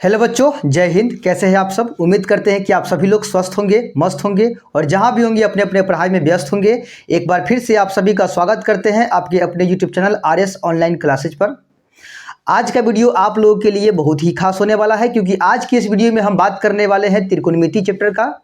Hello बच्चों, जय हिंद। कैसे हैं आप सब? उम्मीद करते हैं कि आप सभी लोग स्वस्थ होंगे, मस्त होंगे और जहां भी होंगे अपने अपने पढ़ाई में व्यस्त होंगे। एक बार फिर से आप सभी का स्वागत करते हैं आपके अपने YouTube channel RS online classes पर। आज का वीडियो आप लोगों के लिए बहुत ही खास होने वाला है, क्योंकि आज की इस वीडियो में हम बात करने वाले हैं त्रिकोणमिति चैप्टर का,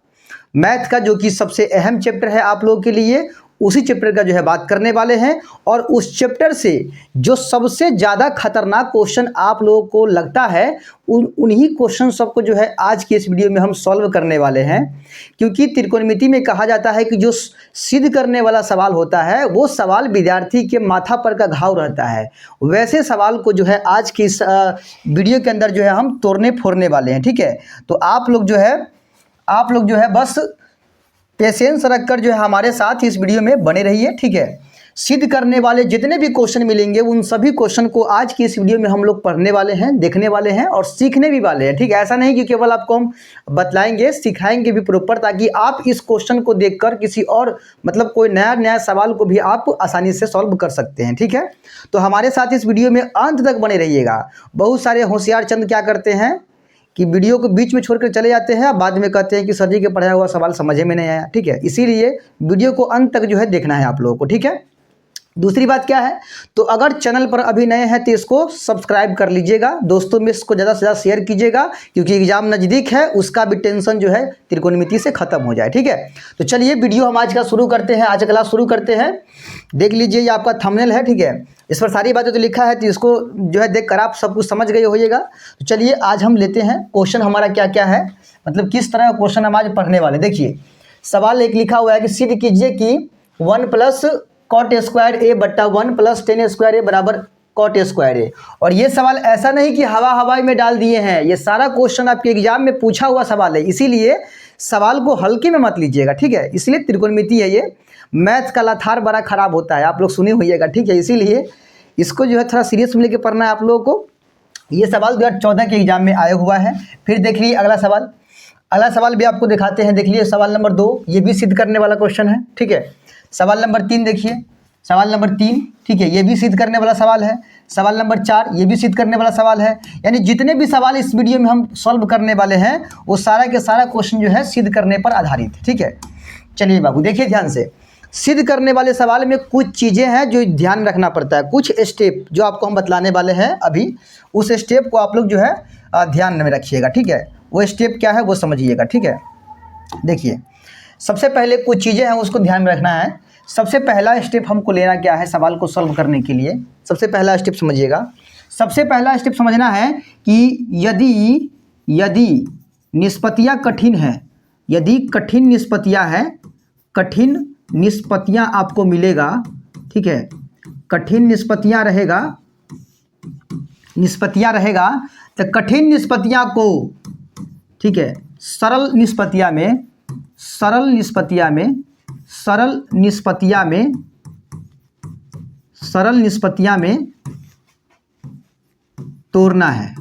मैथ का, जो कि सबसे अहम चैप्टर है आप लोगों के लिए। उसी चैप्टर का जो है बात करने वाले हैं, और उस चैप्टर से जो सबसे ज़्यादा खतरनाक क्वेश्चन आप लोगों को लगता है उन्हीं क्वेश्चन सबको जो है आज की इस वीडियो में हम सॉल्व करने वाले हैं। क्योंकि त्रिकोणमिति में कहा जाता है कि जो सिद्ध करने वाला सवाल होता है वो सवाल विद्यार्थी के माथा पर का घाव रहता है। वैसे सवाल को जो है आज की इस वीडियो के अंदर जो है हम तोड़ने फोड़ने वाले हैं। ठीक है, तो आप लोग जो है बस पेशेंस रखकर जो है हमारे साथ इस वीडियो में बने रहिए। ठीक है, सिद्ध करने वाले जितने भी क्वेश्चन मिलेंगे उन सभी क्वेश्चन को आज की इस वीडियो में हम लोग पढ़ने वाले हैं, देखने वाले हैं और सीखने भी वाले हैं। ठीक है, ऐसा नहीं कि केवल आपको हम बतलाएंगे, सिखाएंगे भी प्रॉपर, ताकि आप इस क्वेश्चन को देखकर किसी और कोई नया सवाल को भी आप आसानी से सॉल्व कर सकते हैं। ठीक है, तो हमारे साथ इस वीडियो में अंत तक बने रहिएगा। बहुत सारे होशियार चंद क्या करते हैं कि वीडियो को बीच में छोड़कर चले जाते हैं, बाद में कहते हैं कि सर जी के पढ़ाया हुआ सवाल समझ में नहीं आया। ठीक है, इसीलिए वीडियो को अंत तक जो है देखना है आप लोगों को। ठीक है, दूसरी बात क्या है, तो अगर चैनल पर अभी नए हैं तो इसको सब्सक्राइब कर लीजिएगा, दोस्तों में इसको ज़्यादा से ज़्यादा शेयर कीजिएगा, क्योंकि एग्जाम नज़दीक है, उसका भी टेंशन जो है त्रिकोणमिति से ख़त्म हो जाए। ठीक है, तो चलिए वीडियो हम आज का शुरू करते हैं, आज का क्लास शुरू करते हैं। देख लीजिए, ये आपका थंबनेल है। ठीक है, इस पर सारी बातें तो लिखा है, तो इसको जो है देखकर आप सब कुछ समझ गए होइएगा। तो चलिए आज हम लेते हैं क्वेश्चन हमारा क्या क्या है, किस तरह का क्वेश्चन हम आज पढ़ने वाले। देखिए, सवाल एक लिखा हुआ है कि सिद्ध कीजिए कि 1 प्लस कॉट स्क्वायर ए बट्टा 1 प्लस टेन स्क्वायर ए बराबर कॉट स्क्वायर ए। और ये सवाल ऐसा नहीं कि हवाई में डाल दिए हैं, ये सारा क्वेश्चन आपके एग्जाम में पूछा हुआ सवाल है, इसीलिए सवाल को हल्के में मत लीजिएगा। ठीक है, इसलिए त्रिकोणमिति है, ये मैथ का लथार बड़ा खराब होता है, आप लोग सुने होइएगा। ठीक है, इसीलिए इसको जो है थोड़ा सीरियस में लेके पढ़ना है आप लोगों को। ये सवाल 2014 के एग्जाम में आया हुआ है। फिर देख लीजिए अगला सवाल भी आपको दिखाते हैं। देख लीजिए सवाल नंबर 2, ये भी सिद्ध करने वाला क्वेश्चन है। ठीक है, सवाल नंबर 3 देखिए, सवाल नंबर 3, ठीक है, ये भी सिद्ध करने वाला सवाल है। सवाल नंबर 4, ये भी सिद्ध करने वाला सवाल है। यानी जितने भी सवाल इस वीडियो में हम सॉल्व करने वाले हैं वो सारा के सारा क्वेश्चन जो है सिद्ध करने पर आधारित है। ठीक है, चलिए बाबू देखिए ध्यान से, सिद्ध करने वाले सवाल में कुछ चीज़ें हैं जो ध्यान रखना पड़ता है, कुछ स्टेप जो आपको हम बतलाने वाले हैं अभी, उस स्टेप को आप लोग जो है ध्यान में रखिएगा। ठीक है, वो स्टेप क्या है वो समझिएगा। ठीक है, देखिए सबसे पहले कुछ चीज़ें हैं उसको ध्यान में रखना है। सबसे पहला स्टेप हमको लेना क्या है सवाल को सॉल्व करने के लिए, सबसे पहला स्टेप समझिएगा। सबसे पहला स्टेप समझना है कि यदि निष्पत्तियाँ कठिन है, यदि कठिन निष्पत्तियाँ है, कठिन निष्पत्तियाँ आपको मिलेगा। ठीक है, कठिन निष्पत्तियाँ रहेगा तो कठिन निष्पत्तियाँ को, ठीक है, सरल निष्पत्तियाँ में तोड़ना है।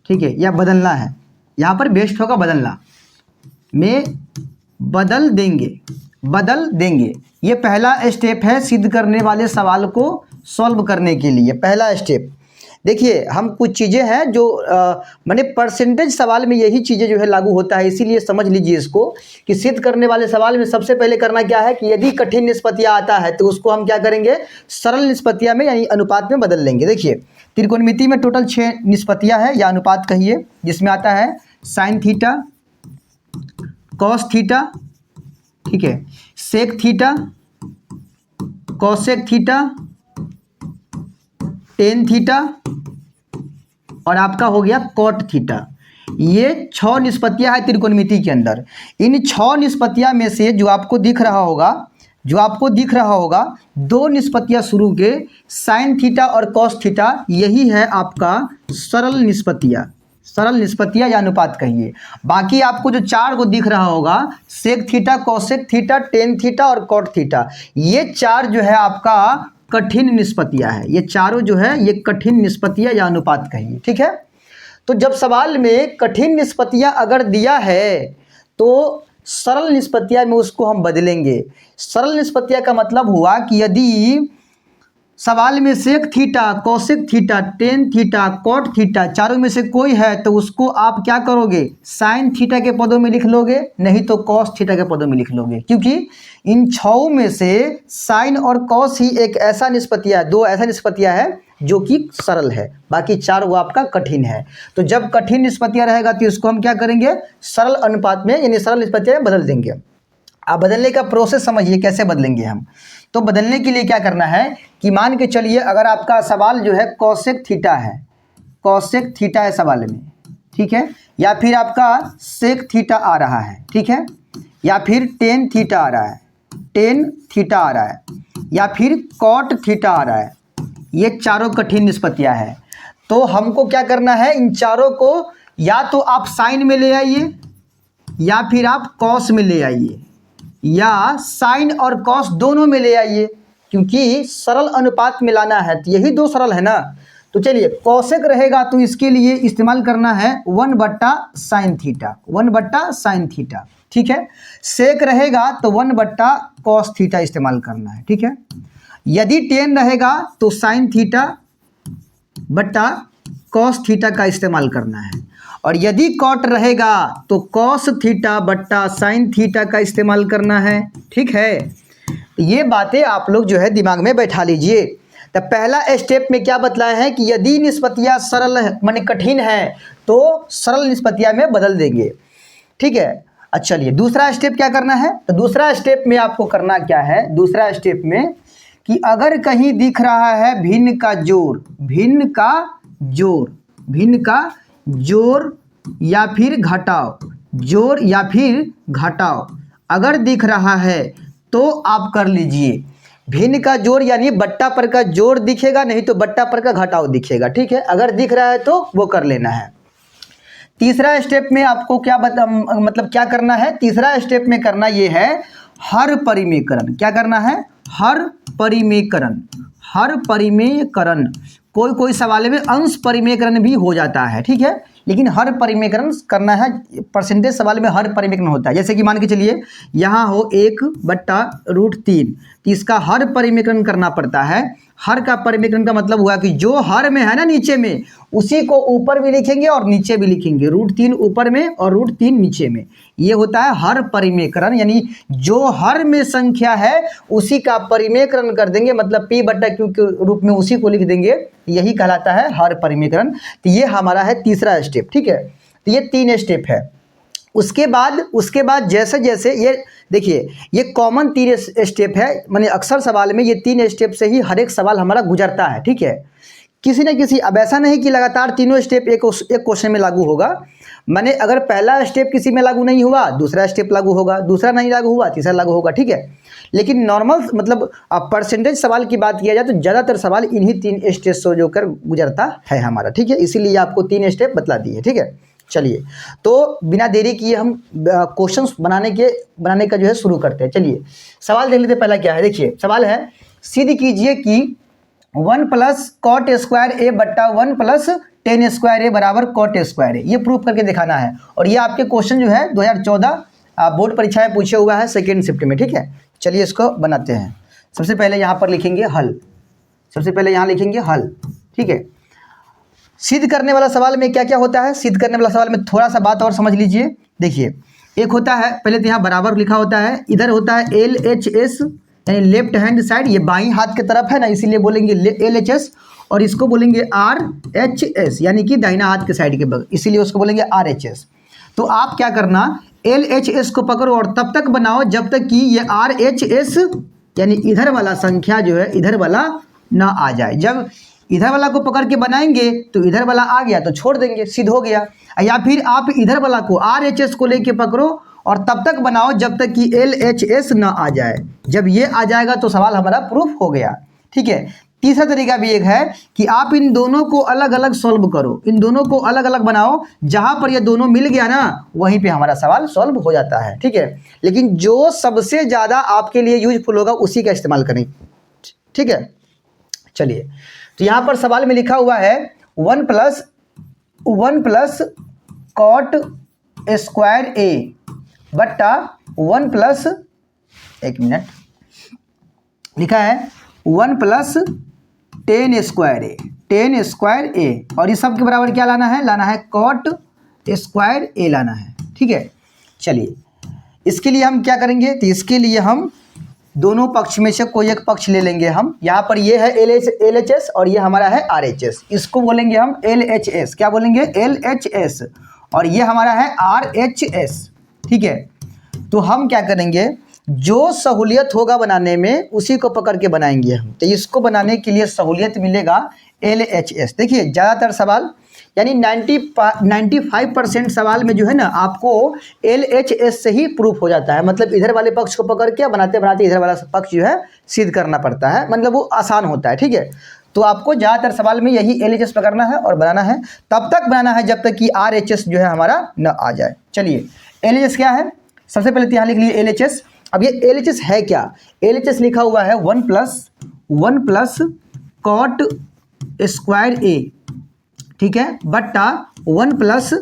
ठीक है, या बदलना है, यहाँ पर बेस्ट होगा बदलना, में बदल देंगे। ये पहला स्टेप है सिद्ध करने वाले सवाल को सॉल्व करने के लिए, पहला स्टेप। देखिए हम कुछ चीज़ें हैं जो परसेंटेज सवाल में यही चीज़ें जो है लागू होता है, इसीलिए समझ लीजिए इसको कि सिद्ध करने वाले सवाल में सबसे पहले करना क्या है कि यदि कठिन निष्पत्तियाँ आता है तो उसको हम क्या करेंगे, सरल निष्पत्तियाँ में यानी अनुपात में बदल लेंगे। देखिए त्रिकोणमिति में टोटल 6 निष्पत्तियाँ है या अनुपात कहिए, जिसमें आता है साइन थीटा, कॉस थीटा, ठीक है, sec theta, cosec theta, tan theta और आपका हो गया कॉट थीटा। ये 6 निष्पत्तियां हैं त्रिकोणमिति के अंदर। इन 6 निष्पत्तियां में से जो आपको दिख रहा होगा 2 निष्पत्तियां शुरू के साइन थीटा और कॉस थीटा, यही है आपका सरल निष्पत्तियां या अनुपात कहिए। बाकी आपको जो 4 को दिख रहा होगा, sec theta, cosec theta, tan theta और कॉट थीटा, ये 4 जो है आपका कठिन निष्पत्तियां है। ये चारों जो है ये कठिन निष्पत्तियां या अनुपात कहिए। ठीक है, तो जब सवाल में कठिन निष्पत्तियां अगर दिया है तो सरल निष्पत्तियां में उसको हम बदलेंगे। सरल निष्पत्तियां का मतलब हुआ कि यदि सवाल में sec theta, cosec theta, tan theta, cot theta चारों में से कोई है तो उसको आप क्या करोगे, साइन थीटा के पदों में लिख लोगे, नहीं तो कॉस थीटा के पदों में लिख लोगे, क्योंकि इन छहों में से साइन और कॉस ही एक ऐसा निष्पत्तियाँ है, दो ऐसा निष्पत्तियाँ है जो कि सरल है, बाकी चार वो आपका कठिन है। तो जब कठिन निष्पत्तियाँ रहेगा तो इसको हम क्या करेंगे, सरल अनुपात में यानी सरल निष्पत्तियाँ में बदल देंगे। आप बदलने का प्रोसेस समझिए कैसे बदलेंगे हम। तो बदलने के लिए क्या करना है कि मान के चलिए अगर आपका सवाल जो है कॉसेक थीटा है, कॉसेक थीटा है सवाल में, ठीक है, या फिर आपका सेक थीटा आ रहा है, ठीक है, या फिर टेन थीटा आ रहा है, टेन थीटा आ रहा है, या फिर कॉट थीटा आ रहा है, ये चारों कठिन निष्पत्तियां हैं। तो हमको क्या करना है, इन चारों को या तो आप साइन में ले आइए या फिर आप कॉस में ले आइए, या साइन और कॉस दोनों में ले आइए, क्योंकि सरल अनुपात में लाना है तो यही दो सरल है ना। तो चलिए कॉसेक रहेगा तो इसके लिए इस्तेमाल करना है 1/sin थीटा, 1/sin थीटा, ठीक है। सेक रहेगा तो 1/cos थीटा इस्तेमाल करना है, ठीक है। यदि टेन रहेगा तो साइन थीटा बट्टा कॉस थीटा का इस्तेमाल करना है, और यदि कॉट रहेगा तो कॉस थीटा बट्टा साइन थीटा का इस्तेमाल करना है, ठीक है। ये बातें आप लोग जो है दिमाग में बैठा लीजिए। तो पहला स्टेप में क्या बतलाया है कि यदि निष्पत्तियाँ सरल माने कठिन है तो सरल निष्पत्तियाँ में बदल देंगे, ठीक है। अच्छा चलिए दूसरा स्टेप क्या करना है, तो दूसरा स्टेप में आपको करना क्या है, दूसरा स्टेप में कि अगर कहीं दिख रहा है भिन्न का जोड़, भिन्न का जोड़, भिन्न का जोड़ या फिर घटाव, जोड़ या फिर घटाव अगर दिख रहा है तो आप कर लीजिए। भिन्न का जोड़ यानी बट्टा पर का जोड़ दिखेगा, नहीं तो बट्टा पर का घटाव दिखेगा, ठीक है। अगर दिख रहा है तो वो कर लेना है। तीसरा स्टेप में आपको क्या मतलब क्या करना है, तीसरा स्टेप में करना ये है हर परिमेयकरण। क्या करना है, हर परिमेयकरण, हर परिमेयकरण। कोई कोई सवाल में अंश परिमेयकरण भी हो जाता है, ठीक है, लेकिन हर परिमेयकरण करना है। परसेंटेज सवाल में हर परिमेयकरण होता है। जैसे कि मान के चलिए यहाँ हो 1/√3, तो इसका हर परिमेयकरण करना पड़ता है। हर का परिमेयकरण का मतलब हुआ कि जो हर में है ना नीचे में, उसी को ऊपर भी लिखेंगे और नीचे भी लिखेंगे, √3 ऊपर में और √3 नीचे में। ये होता है हर परिमेयकरण, यानी जो हर में संख्या है उसी का परिमेयकरण कर देंगे, मतलब P/Q के रूप में उसी को लिख देंगे, यही कहलाता है हर परिमेयकरण। तो ये हमारा है तीसरा स्टेप, ठीक है। तो ये 3 स्टेप है। उसके बाद जैसे जैसे ये देखिए ये कॉमन 3 स्टेप है, माने अक्सर सवाल में ये 3 स्टेप से ही हर एक सवाल हमारा गुजरता है, ठीक है। किसी न किसी, अब ऐसा नहीं कि लगातार तीनों स्टेप एक क्वेश्चन में लागू होगा। माने अगर पहला स्टेप किसी में लागू नहीं हुआ दूसरा स्टेप लागू होगा, दूसरा नहीं लागू हुआ तीसरा लागू होगा, ठीक है। लेकिन नॉर्मल मतलब परसेंटेज सवाल की बात किया जाए तो ज़्यादातर सवाल इन्हीं 3 स्टेप से जो कर गुजरता है हमारा, ठीक है। इसीलिए आपको 3 स्टेप बतला दिए, ठीक है। चलिए तो बिना देरी किए हम क्वेश्चंस बनाने का जो है शुरू करते हैं। चलिए सवाल देख लेते, पहला क्या है, देखिए सवाल है सिद्ध कीजिए कि 1+cot² बट्टा 1+tan² बराबर cot²। ये प्रूफ करके दिखाना है, और ये आपके क्वेश्चन जो है 2014 बोर्ड परीक्षा में पूछे हुआ है 2 शिफ्ट में, ठीक है। चलिए इसको बनाते हैं। सबसे पहले यहाँ पर लिखेंगे हल, सबसे पहले यहाँ लिखेंगे हल, ठीक है। सिद्ध करने वाला सवाल में क्या क्या होता है, सिद्ध करने वाला सवाल में थोड़ा सा बात और समझ लीजिए। देखिए एक होता है, पहले तो यहाँ बराबर लिखा होता है, इधर होता है LHS यानी लेफ्ट हैंड साइड, ये बाईं हाथ की तरफ है ना, इसीलिए बोलेंगे LHS, और इसको बोलेंगे RHS यानी कि दाहिना हाथ के साइड के बगल, इसीलिए उसको बोलेंगे RHS। तो आप क्या करना, LHS को पकड़ो और तब तक बनाओ जब तक कि ये RHS यानी इधर वाला संख्या जो है इधर वाला ना आ जाए। जब इधर वाला को पकड़ के बनाएंगे तो इधर वाला आ गया तो छोड़ देंगे, सिद्ध हो गया। या फिर आप इधर वाला को RHS को लेके पकड़ो और तब तक बनाओ जब तक कि LHS ना आ जाए। जब ये आ जाएगा तो सवाल हमारा प्रूफ हो गया, ठीक है। तीसरा तरीका भी एक है कि आप इन दोनों को अलग अलग सॉल्व करो, इन दोनों को अलग अलग बनाओ, जहां पर ये दोनों मिल गया ना वहीं पे हमारा सवाल सॉल्व हो जाता है, ठीक है। लेकिन जो सबसे ज़्यादा आपके लिए यूजफुल होगा उसी का इस्तेमाल करें, ठीक है। चलिए तो यहाँ पर सवाल में लिखा हुआ है 1+cot² बट्टा 1+ एक मिनट लिखा है 1+tan² टेन स्क्वायर ए, और इस सब के बराबर क्या लाना है, लाना है कॉट स्क्वायर ए लाना है। ठीक है, चलिए इसके लिए हम क्या करेंगे, तो इसके लिए हम दोनों पक्ष में से कोई एक पक्ष ले लेंगे हम। यहाँ पर ये है एल एच एस और ये हमारा है आर एच एस, इसको बोलेंगे हम एल एच एस, क्या बोलेंगे, एल एच एस, और ये हमारा है आर एच एस। ठीक है, तो हम क्या करेंगे, जो सहूलियत होगा बनाने में उसी को पकड़ के बनाएंगे हम। तो इसको बनाने के लिए सहूलियत मिलेगा एल एच एस। देखिए ज़्यादातर सवाल यानी 95% सवाल में जो है ना आपको एल एच एस से ही प्रूफ हो जाता है, मतलब इधर वाले पक्ष को पकड़ के बनाते बनाते इधर वाला पक्ष जो है सिद्ध करना पड़ता है, मतलब वो आसान होता है। ठीक है, तो आपको ज़्यादातर सवाल में यही एल एच एस पकड़ना है और बनाना है, तब तक बनाना है जब तक कि आर एच एस जो है हमारा न आ जाए। चलिए एल एच एस क्या है, सबसे पहले तो यहाँ लिख लीजिए एल एच एस। अब ये एल एच एस है क्या, एल एच एस लिखा हुआ है 1 प्लस कॉट स्क्वायर ए, ठीक है, बट्टा 1 प्लस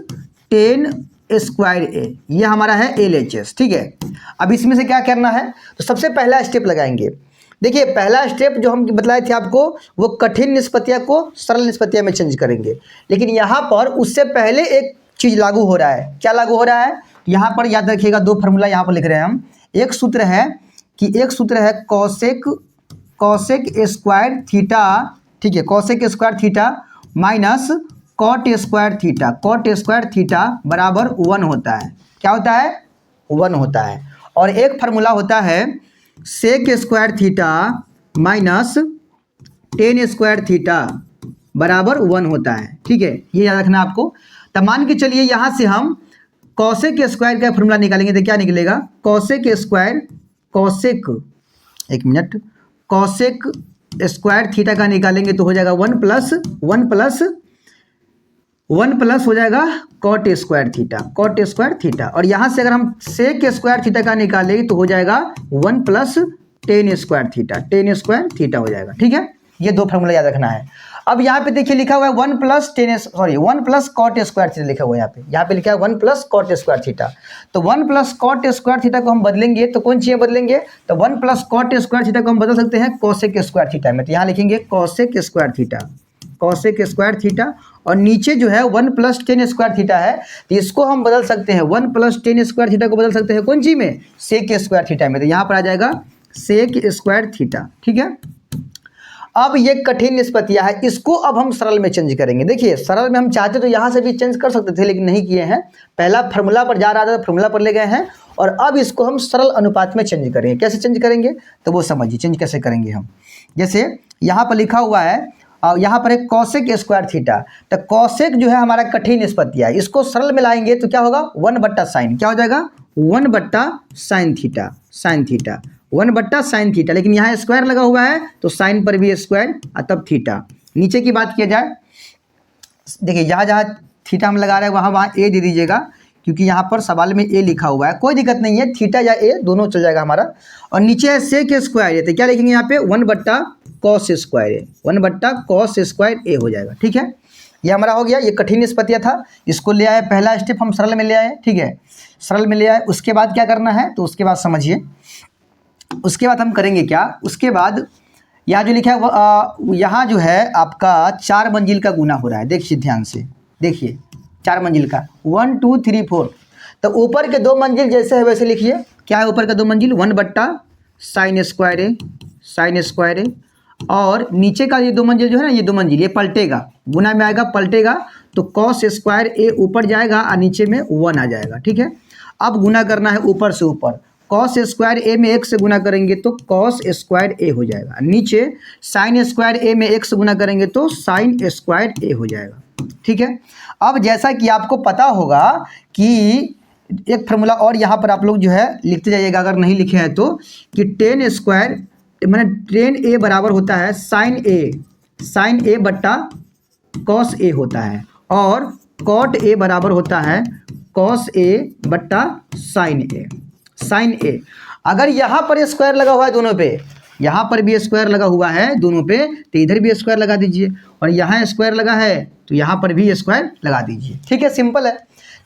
टेन स्क्वायर ए, ये हमारा है एल एच एस। ठीक है, अब इसमें से क्या करना है, तो सबसे पहला स्टेप लगाएंगे। देखिए पहला स्टेप जो हम बतलाए थे आपको, वो कठिन निष्पत्तियाँ को सरल निष्पत्तियाँ में चेंज करेंगे, लेकिन यहाँ पर उससे पहले एक चीज़ लागू हो रहा है। क्या लागू हो रहा है, यहाँ पर याद रखिएगा, दो फार्मूला यहाँ पर लिख रहे हैं हम। एक सूत्र है कॉसेक स्क्वायर थीटा, ठीक है, cosec square theta minus cot square theta बराबर 1 होता है। क्या होता है, 1 होता है। और एक फार्मूला होता है sec square theta minus tan square theta बराबर 1 होता है। ठीक है, ये याद रखना आपको। तो मान के चलिए यहाँ से हम कॉसेक स्क्वायर का फार्मूला निकालेंगे, तो क्या निकलेगा, कॉसेक स्क्वायर थीटा का निकालेंगे तो हो जाएगा 1 प्लस हो जाएगा कॉट स्क्वायर थीटा, और यहाँ से अगर हम सेक स्क्वायर थीटा का निकालेंगे तो हो जाएगा 1 प्लस टेन स्क्वायर थीटा हो जाएगा। ठीक है, ये दो फार्मूला याद रखना है। अब यहाँ पे देखिए लिखा हुआ है 1 प्लस कॉट स्क्वायर थीटा लिखा हुआ है यहाँ पे लिखा है 1 प्लस कॉट स्क्वायर थीटा। तो 1 प्लस कॉट स्क्वायर थीटा को हम बदलेंगे तो कौन चीज़ें बदलेंगे, तो 1 प्लस कॉट स्क्वायर थीटा को हम बदल सकते हैं कॉसेक स्क्वायर थीटा में। तो यहाँ लिखेंगे कॉसेक स्क्वायर थीटा, और नीचे जो है 1 प्लस टेन स्क्वायर थीटा है, तो इसको हम बदल सकते हैं 1 प्लस टेन स्क्वायर थीटा को बदल सकते हैं कौन चीज़ में, सेक स्क्वायर थीटा में। तो यहाँ पर आ जाएगा सेक स्क्वायर थीटा। ठीक है, अब ये कठिन निष्पत्तियाँ है, इसको अब हम सरल में चेंज करेंगे। देखिए सरल में हम चाहते तो यहाँ से भी चेंज कर सकते थे, लेकिन नहीं किए हैं। पहला फार्मूला पर जा रहा था, फार्मूला पर ले गए हैं, और अब इसको हम सरल अनुपात में चेंज करेंगे। कैसे चेंज करेंगे, तो वो समझिए चेंज कैसे करेंगे हम। जैसे यहाँ पर लिखा हुआ है, और यहाँ पर एक कॉसेक स्क्वायर थीटा, तो कॉसेक जो है हमारा कठिन निष्पत्तियाँ, इसको सरल में लाएंगे तो क्या होगा, 1 बट्टा साइन, क्या हो जाएगा 1 बट्टा साइन थीटा, 1 बट्टा साइन थीटा, लेकिन यहाँ स्क्वायर लगा हुआ है तो साइन पर भी स्क्वायर और तब थीटा। नीचे की बात किया जाए, देखिए जहाँ जहाँ थीटा हम लगा रहे हैं वहाँ ए दे दीजिएगा, क्योंकि यहाँ पर सवाल में ए लिखा हुआ है, कोई दिक्कत नहीं है, थीटा या ए दोनों चल जाएगा हमारा। और नीचे है सेक स्क्वायर ए, तो क्या लिखेंगे यहाँ पे 1 बट्टा कॉस स्क्वायर ए, 1 बट्टा कॉस स्क्वायर ए हो जाएगा। ठीक है, ये हमारा हो गया, ये कठिन निष्पत्तियाँ था, इसको ले आए, पहला स्टेप हम सरल में ले आए। ठीक है, सरल में ले आए, उसके बाद क्या करना है, तो उसके बाद समझिए, उसके बाद हम करेंगे क्या, उसके बाद यहाँ जो लिखा है यहाँ जो है आपका 4 मंजिल का गुना हो रहा है। देखिए ध्यान से देखिए, 4 मंजिल का 1 2 3 4, तो ऊपर के 2 मंजिल जैसे है वैसे लिखिए। क्या है ऊपर का 2 मंजिल, 1 बट्टा साइन स्क्वायर ए, और नीचे का ये 2 मंजिल जो है ना, ये 2 मंजिल ये पलटेगा, गुना में आएगा पलटेगा, तो कॉस स्क्वायर ए ऊपर जाएगा और नीचे में 1 आ जाएगा। ठीक है, अब गुना करना है ऊपर से ऊपर, कॉस स्क्वायर ए में 1 से गुना करेंगे तो कॉस स्क्वायर ए हो जाएगा, नीचे साइन स्क्वायर ए में 1 से गुना करेंगे तो साइन स्क्वायर ए हो जाएगा। ठीक है, अब जैसा कि आपको पता होगा कि एक फार्मूला और यहाँ पर आप लोग जो है लिखते जाइएगा, अगर नहीं लिखे हैं तो, कि टेन स्क्वायर मैंने टेन ए बराबर होता है साइन ए बट्टा कॉस ए होता है, और कॉट ए बराबर होता है कॉस ए बट्टा साइन ए। अगर यहाँ पर स्क्वायर लगा हुआ है दोनों पे, यहाँ पर भी स्क्वायर लगा हुआ है दोनों पे, तो इधर भी स्क्वायर लगा दीजिए, और यहाँ स्क्वायर लगा है तो यहाँ पर भी स्क्वायर लगा दीजिए। ठीक है, सिंपल है।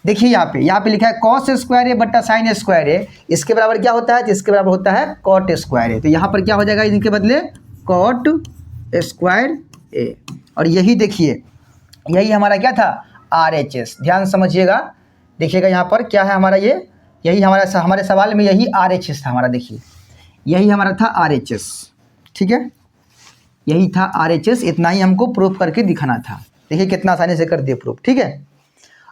देखिए यहाँ पे लिखा है कॉस स्क्वायर ए बट्टा साइन स्क्वायर ए, इसके बराबर क्या होता है, तो इसके बराबर होता है कॉट स्क्वायर ए। तो यहाँ पर क्या हो जाएगा, इनके बदले कॉट स्क्वायर ए। और यही देखिए, यही हमारा क्या था, RHS। ध्यान समझिएगा, देखिएगा यहाँ पर क्या है हमारा, ये यही हमारे सवाल में यही RHS था हमारा। देखिए यही हमारा था RHS, ठीक है, यही था RHS। इतना ही हमको प्रूफ करके दिखाना था। देखिए कितना आसानी से कर दिए प्रूफ, ठीक है।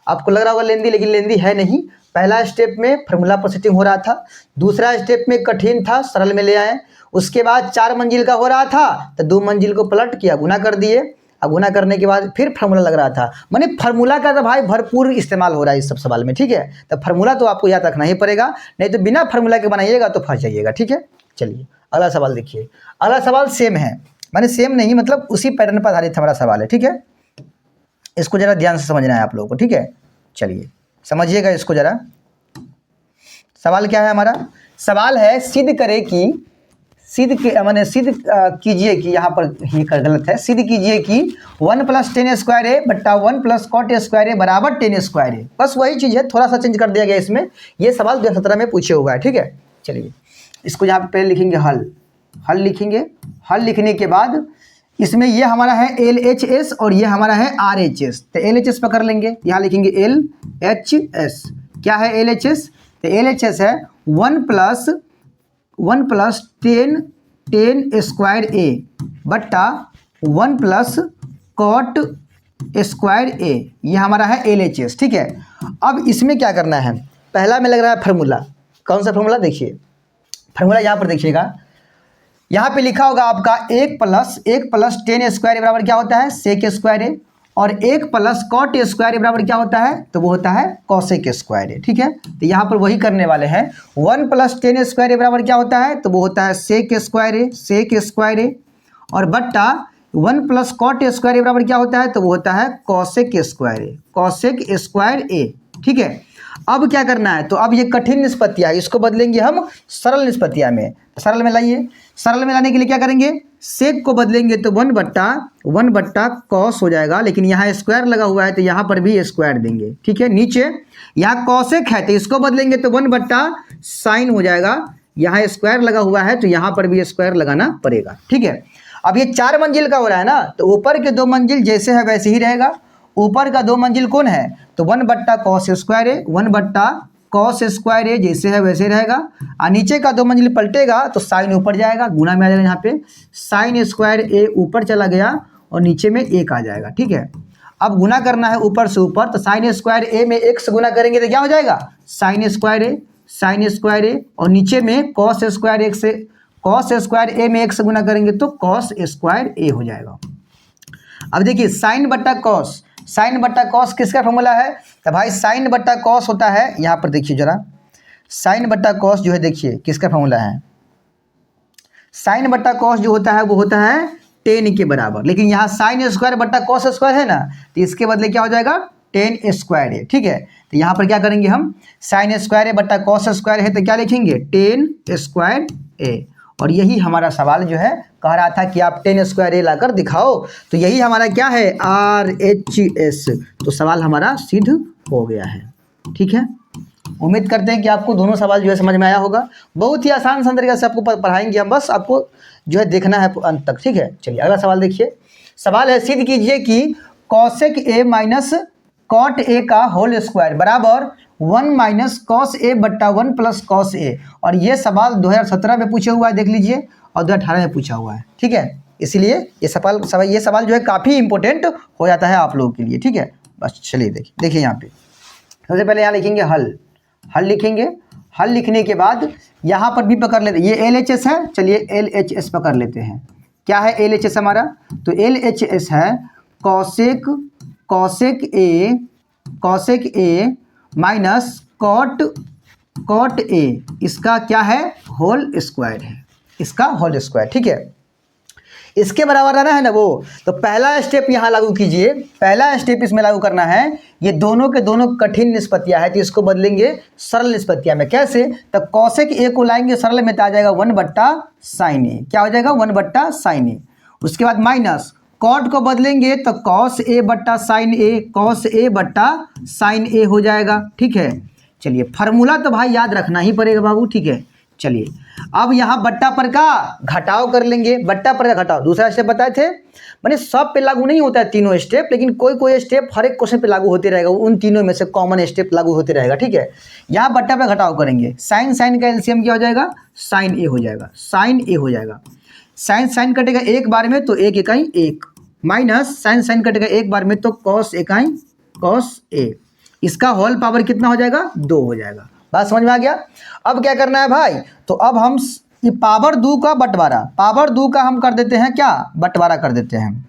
आपको लग रहा होगा लेंदी, लेकिन लेंदी है नहीं। पहला स्टेप में फार्मूला पर सेटिंग हो रहा था, दूसरा स्टेप में कठिन था, सरल में ले आए। उसके बाद 4 मंजिल का हो रहा था तो 2 मंजिल को पलट किया, गुना कर दिए। अब गुना करने के बाद फिर फार्मूला लग रहा था। माने फार्मूला का तो भाई भरपूर इस्तेमाल हो रहा है इस सब सवाल में, ठीक है। तो फार्मूला तो आपको याद रखना ही पड़ेगा, नहीं तो बिना फार्मूला के बनाइएगा तो फंस जाइएगा, ठीक है। चलिए अगला सवाल देखिए। अगला सवाल सेम है, माने सेम नहीं मतलब उसी पैटर्न पर आधारित हमारा सवाल है, ठीक है। इसको जरा ध्यान से समझना है आप लोगों को, ठीक है। चलिए समझिएगा इसको जरा। सवाल क्या है हमारा, सवाल है सिद्ध करे कि सिद्ध कीजिए कि, यहाँ पर ही गलत है, सिद्ध कीजिए कि 1 + 10 स्क्वायर ए बट्टा 1 + cot ए स्क्वायर ए बराबर 10 स्क्वायर ए। बस वही चीज़ है, थोड़ा सा चेंज कर दिया गया इसमें। ये सवाल 2017 में पूछे हुआ है, ठीक है। चलिए इसको यहाँ पे पहले लिखेंगे हल लिखेंगे। हल लिखने के बाद इसमें ये हमारा है LHS और ये हमारा है RHS। तो LHS पकड़ लेंगे, यहाँ लिखेंगे LHS। क्या है LHS? तो LHS है 1 + 10 स्क्वायर ए बट्टा 1 + cot स्क्वायर ए। ये हमारा है LHS, ठीक है। अब इसमें क्या करना है, पहला में लग रहा है फार्मूला। कौन सा फार्मूला? देखिए फार्मूला यहाँ पर देखिएगा, यहाँ पे लिखा होगा आपका 1 + 10 स्क्वायर ए बराबर क्या होता है, sec स्क्वायर ए। और 1 + cot स्क्वायर ए बराबर क्या होता है, तो वो होता है cosec स्क्वायर ए, ठीक है। तो यहाँ पर वही करने वाले हैं। 1 + 10 स्क्वायर ए बराबर क्या होता है, तो वो होता है sec स्क्वायर ए। और बट्टा 1 + cot स्क्वायर ए बराबर क्या होता है, तो वो होता है cosec स्क्वायर ए, ठीक है। अब क्या करना है, तो अब ये कठिन निष्पत्तियाँ, इसको बदलेंगे हम सरल निष्पत्तियाँ में। सरल में लाइए, सरल में लाने के लिए क्या करेंगे, सेक को बदलेंगे तो 1/1 कॉस हो जाएगा, लेकिन यहाँ स्क्वायर लगा हुआ है तो यहाँ पर भी स्क्वायर देंगे, ठीक है। नीचे यहाँ कॉसेक है तो इसको बदलेंगे तो 1/sin हो जाएगा। यहाँ स्क्वायर लगा हुआ है तो यहाँ पर भी स्क्वायर लगाना पड़ेगा, ठीक है। अब ये 4 मंजिल का हो रहा है ना, तो ऊपर के 2 मंजिल जैसे है वैसे ही रहेगा। ऊपर का 2 मंजिल कौन है, तो 1/cos स्क्वायर ए, 1/cos स्क्वायर ए जैसे है वैसे रहेगा। और नीचे का 2 मंजिल पलटेगा तो साइन ऊपर जाएगा, गुना में आ जाएगा। यहाँ पे sin स्क्वायर ए ऊपर चला गया और नीचे में 1 आ जाएगा, ठीक है। अब गुना करना है ऊपर से ऊपर, तो sin स्क्वायर ए में 1 से गुना करेंगे तो क्या हो जाएगा, sin स्क्वायर ए। और नीचे में cos स्क्वायर ए में 1 से गुना करेंगे तो cos स्क्वायर ए हो जाएगा। अब देखिए साइन बट्टा कॉस किसका फॉर्मूला है, तो भाई साइन बट्टा कॉस होता है, यहाँ पर देखिए जरा, साइन बट्टा कॉस जो है देखिए किसका फॉर्मूला है, साइन बट्टा कॉस जो होता है वो होता है 10 के बराबर। लेकिन यहाँ साइन स्क्वायर बट्टा कॉस स्क्वायर है ना, तो इसके बदले क्या हो जाएगा 10 स्क्वायर है, ठीक है। तो यहाँ पर क्या करेंगे हम, साइन स्क्वायर ए बट्टा कॉस स्क्वायर है तो क्या लिखेंगे 10 स्क्वायर ए। और यही हमारा सवाल जो है कह रहा था कि आप 10 स्क्वायर ए लाकर दिखाओ, तो यही हमारा क्या है RHS। तो सवाल हमारा सिद्ध हो गया है, ठीक है। उम्मीद करते हैं कि आपको दोनों सवाल जो है समझ में आया होगा। बहुत ही आसान तरीके से आपको पढ़ाएंगे हम, बस आपको जो है देखना है अंत तक, ठीक है। चलिए अगला सवाल देखिए। सवाल है सिद्ध कीजिए कि cosec a - cot a का होल स्क्वायर बराबर 1 - cos a बट्टा 1 + cos a। और ये सवाल 2017 में पूछा हुआ है, देख लीजिए, और 2018 में पूछा हुआ है, ठीक है। इसलिए ये सवाल जो है काफ़ी इंपॉर्टेंट हो जाता है आप लोगों के लिए, ठीक है। बस चलिए देखिए यहाँ पे सबसे पहले यहाँ लिखेंगे हल लिखेंगे। हल लिखने के बाद यहाँ पर भी पकड़ लेते, ये LHS है, चलिए LHS पकड़ लेते हैं। क्या है LHS हमारा, तो LHS है cosec a minus cot a, इसका क्या है होल स्क्वायर है, इसका होल स्क्वायर, ठीक है। इसके बराबर आना है ना वो, तो पहला स्टेप यहाँ लागू कीजिए। पहला स्टेप इसमें लागू करना है, ये दोनों के दोनों कठिन निष्पत्तियाँ है तो इसको बदलेंगे सरल निष्पत्तियाँ में। कैसे, तो cosec a को लाएंगे सरल में तो आ जाएगा 1/sin a, क्या हो जाएगा 1/sin a। उसके बाद माइनस cot को बदलेंगे तो cos a/sin a हो जाएगा, ठीक है। चलिए फार्मूला तो भाई याद रखना ही पड़ेगा बाबू, ठीक है। चलिए अब यहाँ बट्टा पर का घटाव कर लेंगे, बट्टा पर का घटाव दूसरा स्टेप बताए थे, मैंने सब पे लागू नहीं होता है तीनों स्टेप, लेकिन कोई कोई स्टेप हर एक क्वेश्चन पे लागू होते रहेगा, उन तीनों में से कॉमन स्टेप लागू होते रहेगा। ठीक है, यहाँ बट्टा पर घटाव करेंगे, साइन साइन का एलसीएम क्या हो जाएगा, साइन ए हो जाएगा, साइन ए हो जाएगा। साइन साइन कटेगा एक बार में तो एक इकाई एक, माइनस साइन साइन कटेगा एक बार में तो कॉस इकाई कॉस ए, इसका होल पावर कितना हो जाएगा, 2 हो जाएगा। बात समझ में आ गया। अब क्या करना है भाई, तो अब हम ये पावर 2 का बंटवारा, पावर 2 का हम कर देते हैं क्या, बंटवारा कर देते हैं,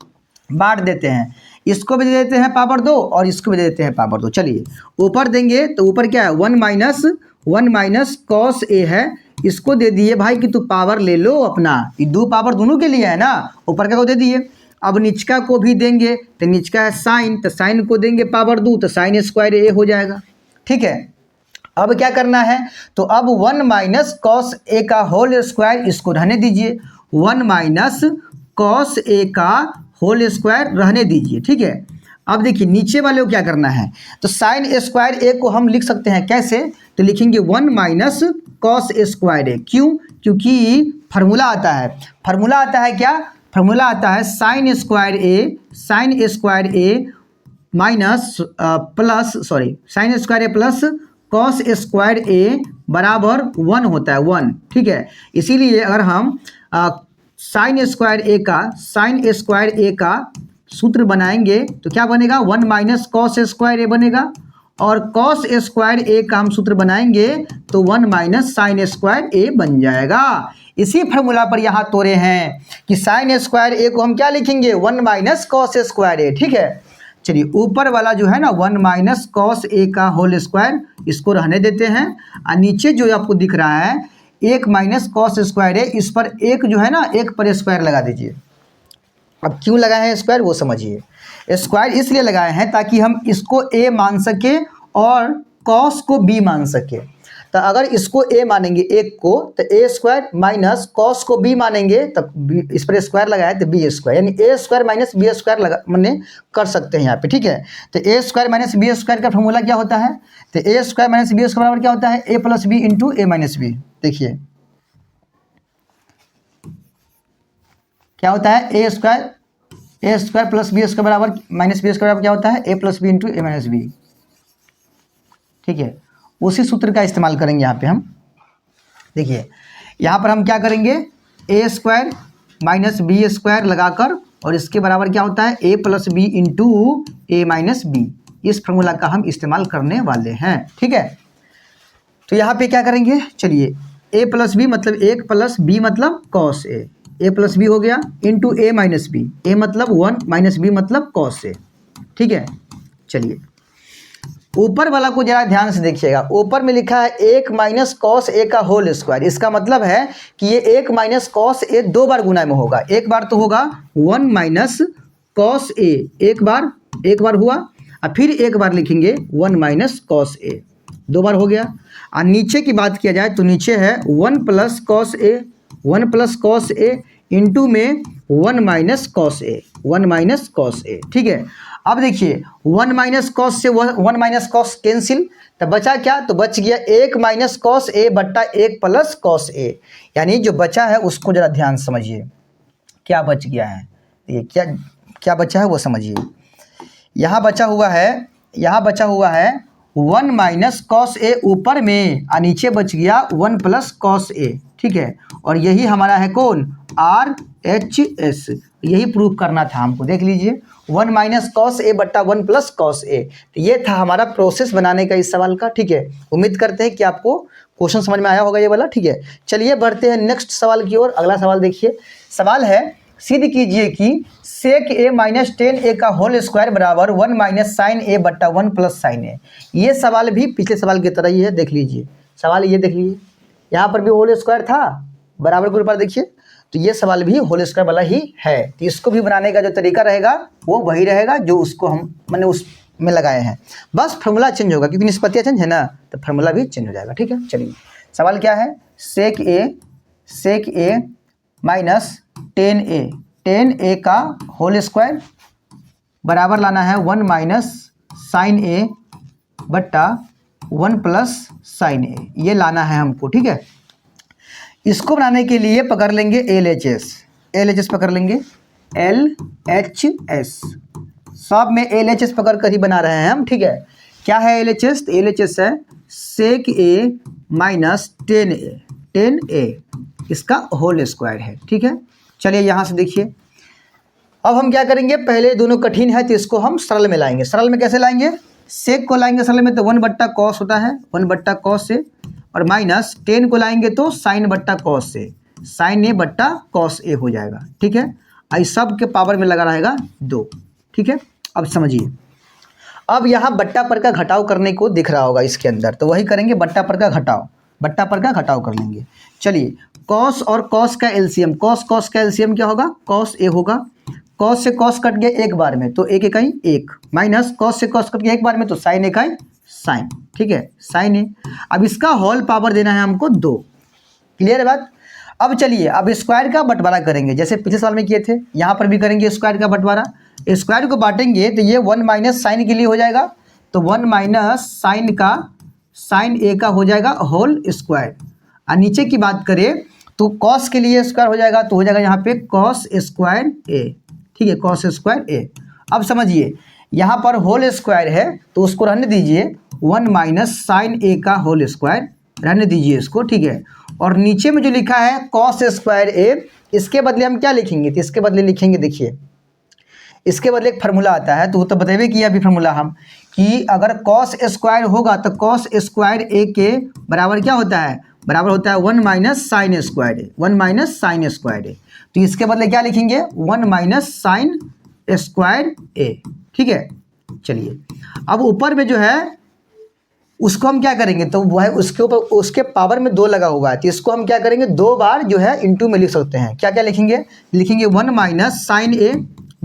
बांट देते हैं, इसको भी दे देते हैं पावर 2 और इसको भी दे देते हैं पावर 2। चलिए ऊपर देंगे तो ऊपर क्या है 1 माइनस कॉस ए है, इसको दे दिए भाई कि तू पावर ले लो अपना, ये 2 पावर दोनों के लिए है ना, ऊपर का को दे दिए। अब निचका को भी देंगे तो निचका है साइन, तो साइन को देंगे पावर 2 तो साइन स्क्वायर ए हो जाएगा। ठीक है, अब क्या करना है, तो अब 1 माइनस कॉस ए का होल स्क्वायर इसको रहने दीजिए, 1 माइनस कॉस ए का होल स्क्वायर रहने दीजिए। ठीक है, अब देखिए नीचे वाले को क्या करना है, तो साइन स्क्वायर ए को हम लिख सकते हैं कैसे, तो लिखेंगे 1 माइनस कॉस स्क्वायर ए, क्यों, क्योंकि फार्मूला आता है, फार्मूला आता है क्या, फार्मूला आता है sine square A minus plus sorry sine square A plus cos square A बराबर 1 होता है 1। ठीक है, इसीलिए अगर हम साइन स्क्वायर ए का सूत्र बनाएंगे तो क्या बनेगा, 1 माइनस कॉस स्क्वायर ए बनेगा, और कॉस स्क्वायर ए का हम सूत्र बनाएंगे तो 1 माइनस साइन स्क्वायर ए बन जाएगा। इसी फार्मूला पर यहाँ तोड़े हैं कि साइन स्क्वायर ए को हम क्या लिखेंगे, 1 माइनस कॉस स्क्वायर ए। ठीक है, चलिए ऊपर वाला जो है ना 1 माइनस कॉस ए का होल स्क्वायर इसको रहने देते हैं, और नीचे जो आपको दिख रहा है 1 माइनस कॉस स्क्वायर ए, इस पर एक जो है ना एक पर स्क्वायर लगा दीजिए। अब क्यों लगाए हैं स्क्वायर वो समझिए, स्क्वायर इसलिए लगाए हैं ताकि हम इसको ए मान सके और कॉस को बी मान सके। तो अगर इसको ए मानेंगे एक को तो ए स्क्वायर माइनस कॉस को बी मानेंगे तब इस पर स्क्वायर लगाए तो बी स्क्वायर, यानी ए स्क्वायर माइनस बी स्क्वायर लगा मैंने कर सकते हैं यहाँ पे। ठीक है, तो ए स्क्वायर माइनस बी स्क्वायर का फॉर्मूला क्या होता है, तो ए स्क्वायर माइनस बी स्क्वायर बराबर क्या होता है, ए प्लस बी इंटू ए माइनस बी। देखिए क्या होता है, A square plus B square बराबर माइनस बी स्क्वायर बराबर क्या होता है, ए प्लस बी इंटू ए माइनस बी। ठीक है, उसी सूत्र का इस्तेमाल करेंगे यहाँ पे हम। देखिए यहाँ पर हम क्या करेंगे, ए स्क्वायर माइनस बी स्क्वायर लगाकर और इसके बराबर क्या होता है, ए प्लस बी इंटू ए माइनस बी, इस फार्मूला का हम इस्तेमाल करने वाले हैं। ठीक है, तो यहाँ पे क्या करेंगे, चलिए ए प्लस बी मतलब 1 प्लस बी मतलब कॉस ए प्लस बी हो गया इंटू ए माइनस बी, ए मतलब 1 माइनस बी मतलब कॉस ए। ठीक है, चलिए ऊपर वाला को जरा ध्यान से देखिएगा, ऊपर में लिखा है 1 माइनस कॉस ए का होल स्क्वायर, इसका मतलब है कि ये 1 माइनस कॉस ए 2 बार गुना में होगा, एक बार तो होगा 1 माइनस कॉस ए, एक बार हुआ, और फिर एक बार लिखेंगे 1 माइनस कॉस ए, 2 बार हो गया। और नीचे की बात किया जाए तो नीचे है 1 प्लस कॉस ए इंटू में 1 माइनस कॉस ए। ठीक है, अब देखिए 1 माइनस कॉस से 1 माइनस कॉस कैंसिल, तो बचा क्या, तो बच गया 1 माइनस कॉस ए बट्टा 1 प्लस कॉस ए, यानी जो बचा है उसको जरा ध्यान समझिए क्या बच गया है, ये क्या बचा है वो समझिए। यहाँ बचा हुआ है 1 माइनस कॉस ए ऊपर में, और नीचे बच गया 1 प्लस कॉस ए। ठीक है, और यही हमारा है कौन, RHS, यही प्रूफ करना था हमको। देख लीजिए 1 माइनस कॉस ए बट्टा 1 प्लस कॉस ए, तो ये था हमारा प्रोसेस बनाने का इस सवाल का। ठीक है, उम्मीद करते हैं कि आपको क्वेश्चन समझ में आया होगा ये वाला। ठीक है, चलिए बढ़ते हैं नेक्स्ट सवाल की ओर। अगला सवाल देखिए, सवाल है सिद्ध कीजिए कि सेक ए माइनस 10 ए का होल स्क्वायर बराबर 1 माइनस साइन ए बट्टा 1 प्लस साइन ए। ये सवाल भी पिछले सवाल की तरह ही है, देख लीजिए सवाल ये देख लीजिए, यहाँ पर भी होल स्क्वायर था बराबर के ऊपर, देखिए तो ये सवाल भी होल स्क्वायर वाला ही है। तो इसको भी बनाने का जो तरीका रहेगा वो वही रहेगा जो उसको हम मैंने उसमें लगाए हैं, बस फार्मूला चेंज होगा क्योंकि निष्पत्तियाँ चेंज है ना, तो फार्मूला भी चेंज हो जाएगा। ठीक है, चलिए सवाल क्या है, सेक ए माइनस 10 ए का होल स्क्वायर बराबर लाना है 1 माइनस साइन ए बट्टा 1 प्लस साइन ए, ये लाना है हमको। ठीक है, इसको बनाने के लिए पकड़ लेंगे LHS पकड़ लेंगे, LHS सब में LHS पकड़ कर ही बना रहे हैं हम, ठीक है। क्या है LHS? तो LHS है sec a माइनस 10a इसका होल स्क्वायर है, ठीक है। चलिए यहाँ से देखिए, अब हम क्या करेंगे, पहले दोनों कठिन है तो इसको हम सरल में लाएंगे। सरल में कैसे लाएंगे? सेक को लाएंगे सरल में तो 1/cos होता है, 1/cos से, और माइनस 10 को लाएंगे तो sin/cos से, sin a/cos a हो जाएगा, ठीक है। इस सब के पावर में लगा रहेगा 2, ठीक है। अब समझिए, अब यहाँ बट्टा पर का घटाव करने को दिख रहा होगा इसके अंदर, तो वही करेंगे, बट्टा पर का घटाव कर लेंगे। चलिए, cos और cos का एलसीएम, cos का एलसीएम क्या होगा? cos a होगा। cos से cos कट गया एक बार में तो 1 इकाई 1, माइनस cos से cos कट गया एक बार में तो sin इकाई sin, ठीक है, sin a। अब इसका होल पावर देना है हमको 2। क्लियर है बात? अब चलिए, अब स्क्वायर का बंटवारा करेंगे, जैसे पिछले साल में किए थे, यहाँ पर भी करेंगे स्क्वायर का बंटवारा। स्क्वायर को बांटेंगे तो ये 1 माइनस साइन के लिए हो जाएगा, तो 1 माइनस साइन a का हो जाएगा होल स्क्वायर। और नीचे की बात करें तो cos के लिए स्क्वायर हो जाएगा, तो हो जाएगा यहाँ पे cos स्क्वायर a, ठीक है, cos स्क्वायर a। अब समझिए, यहाँ पर होल स्क्वायर है तो उसको रहने दीजिए, 1 माइनस साइन a का होल स्क्वायर रहने दीजिए इसको, ठीक है। और नीचे में जो लिखा है cos स्क्वायर a, इसके बदले हम क्या लिखेंगे? तो इसके बदले लिखेंगे, देखिए इसके बदले एक फार्मूला आता है, तो वो तो बतेबे किया अभी फार्मूला हम, कि अगर cos स्क्वायर होगा तो cos स्क्वायर a के बराबर क्या होता है? बराबर होता है 1 minus sign square a, 1 minus sign square a। तो इसके बदले क्या लिखेंगे? 1 माइनस साइन स्क्वायर a, ठीक है। चलिए, अब ऊपर में जो है उसको हम क्या करेंगे, तो वो है उसके ऊपर उसके पावर में 2 लगा हुआ है, तो इसको हम क्या करेंगे, 2 बार जो है इंटू में लिख सकते हैं। क्या क्या लिखेंगे? लिखेंगे 1 minus sine a,